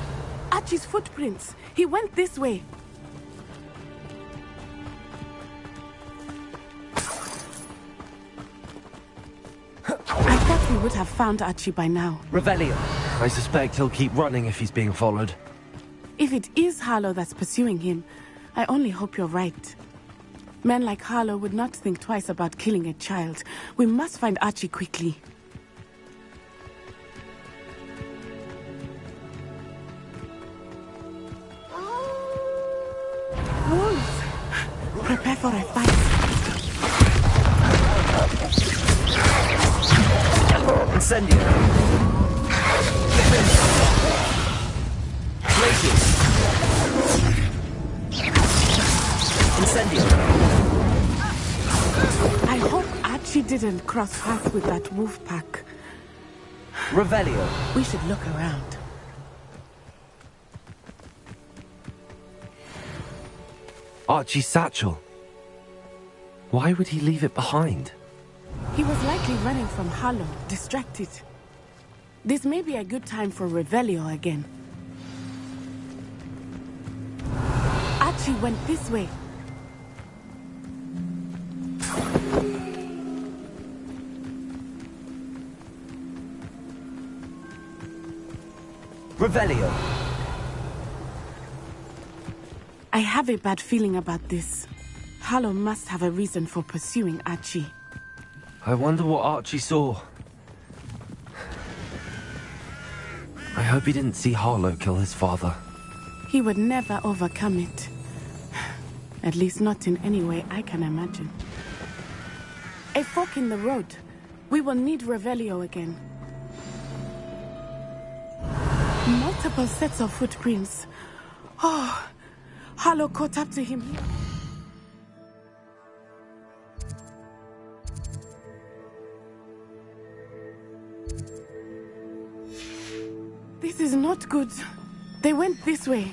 Speaker 17: Archie's footprints. He went this way. I thought we would have found Archie by now.
Speaker 2: Revelio. I suspect he'll keep running if he's being followed.
Speaker 17: If it is Harlow that's pursuing him, I only hope you're right. Men like Harlow would not think twice about killing a child. We must find Archie quickly. Wolves! Prepare for a fight.
Speaker 2: Incendio! Blazes! Incendio!
Speaker 17: I hope Archie didn't cross paths with that wolf pack.
Speaker 2: Revelio!
Speaker 17: We should look around.
Speaker 2: Archie's satchel. Why would he leave it behind?
Speaker 17: He was likely running from Harlow, distracted. This may be a good time for Revelio again. Archie went this way.
Speaker 2: Revelio!
Speaker 17: I have a bad feeling about this. Harlow must have a reason for pursuing Archie.
Speaker 2: I wonder what Archie saw. I hope he didn't see Harlow kill his father.
Speaker 17: He would never overcome it. At least not in any way I can imagine. A fork in the road. We will need Revelio again. Multiple sets of footprints. Oh, Harlow caught up to him. This is not good. They went this way.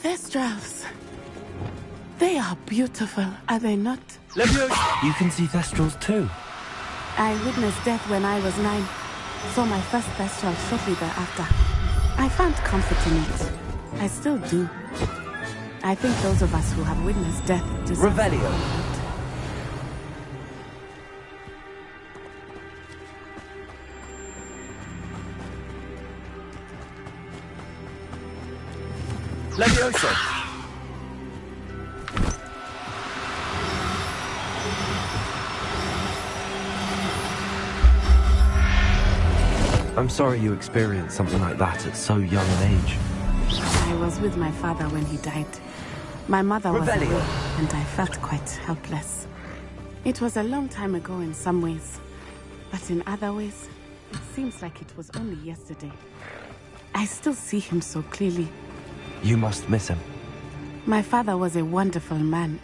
Speaker 17: Thestrals. They are beautiful, are they not?
Speaker 2: You can see Thestrals too.
Speaker 17: I witnessed death when I was 9. Saw my first Thestral shortly thereafter. I found comfort in it. I still do. I think those of us who have witnessed death deserve
Speaker 2: Revelio.
Speaker 17: comfort.
Speaker 2: Levioso! I'm sorry you experienced something like that at so young an age.
Speaker 17: I was with my father when he died. My mother was
Speaker 2: Revelio.
Speaker 17: away, and I felt quite helpless. It was a long time ago in some ways, but in other ways, it seems like it was only yesterday. I still see him so clearly.
Speaker 2: You must miss him.
Speaker 17: My father was a wonderful man.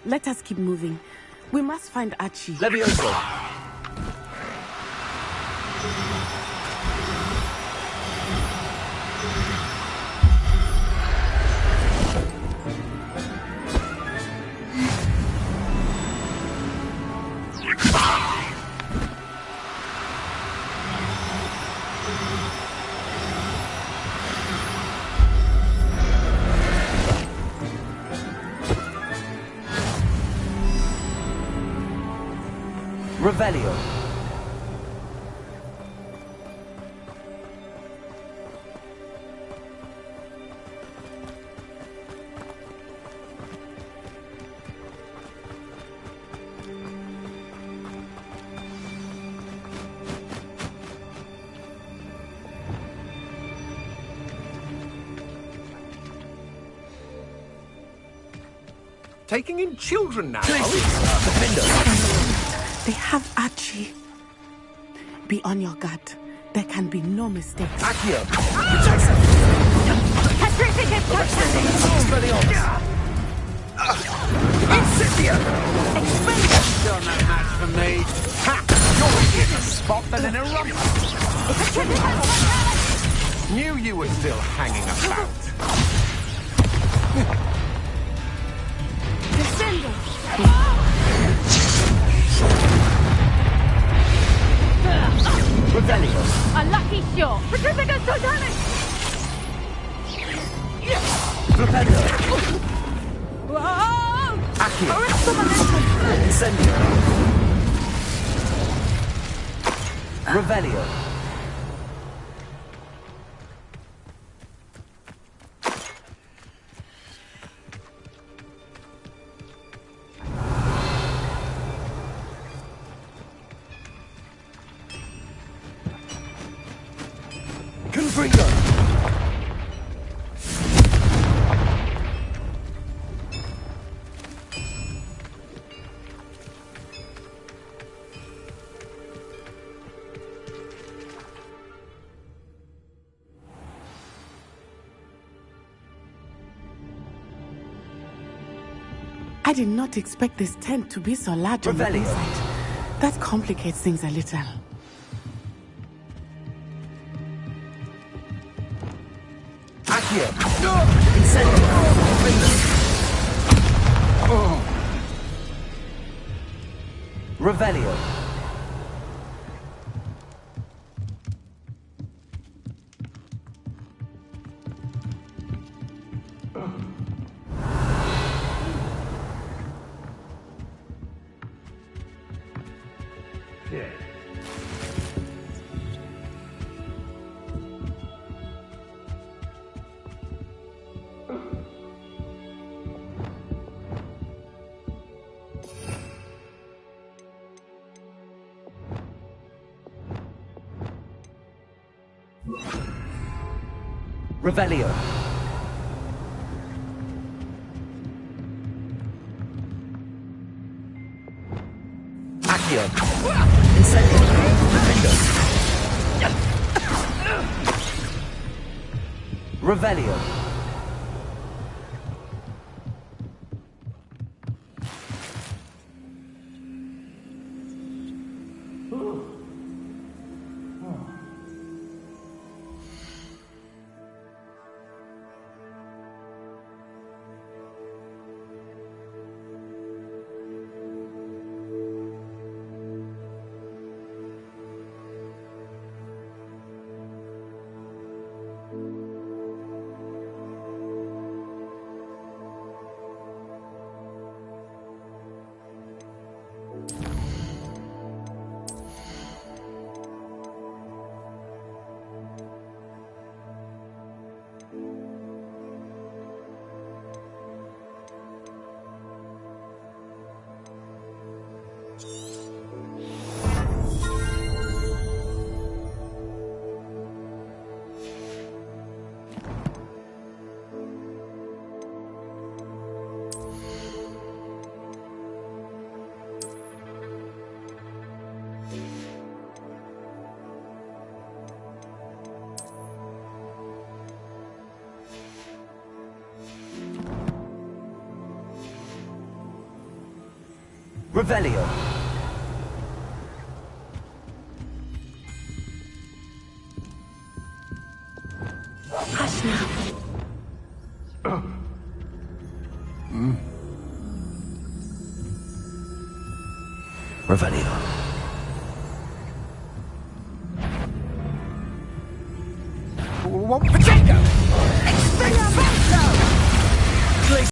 Speaker 17: Let us keep moving. We must find Archie.
Speaker 2: Levioso! Revelio.
Speaker 5: taking in children now.
Speaker 17: They have Archie. Be on your guard. There can be no mistakes.
Speaker 5: Accio! Incipia! Still no match for me. Ha! You're easier to spot than an eruption. Knew you were still hanging about.
Speaker 6: Descendo!
Speaker 5: Revelio!
Speaker 6: A lucky shot! Petrificus Totalis!
Speaker 5: Rependo!
Speaker 6: Whoa!
Speaker 5: Accio!
Speaker 18: Incendio. Revelio.
Speaker 5: Confringo!
Speaker 17: I did not expect this tent to be so large on the inside. That complicates things a little.
Speaker 5: Accio!
Speaker 18: Incendio. Revelio. Revelio. Accio. Incendio. Revelio. Revelio.
Speaker 17: Hush now.
Speaker 2: Revelio.
Speaker 5: Potato! Extinct!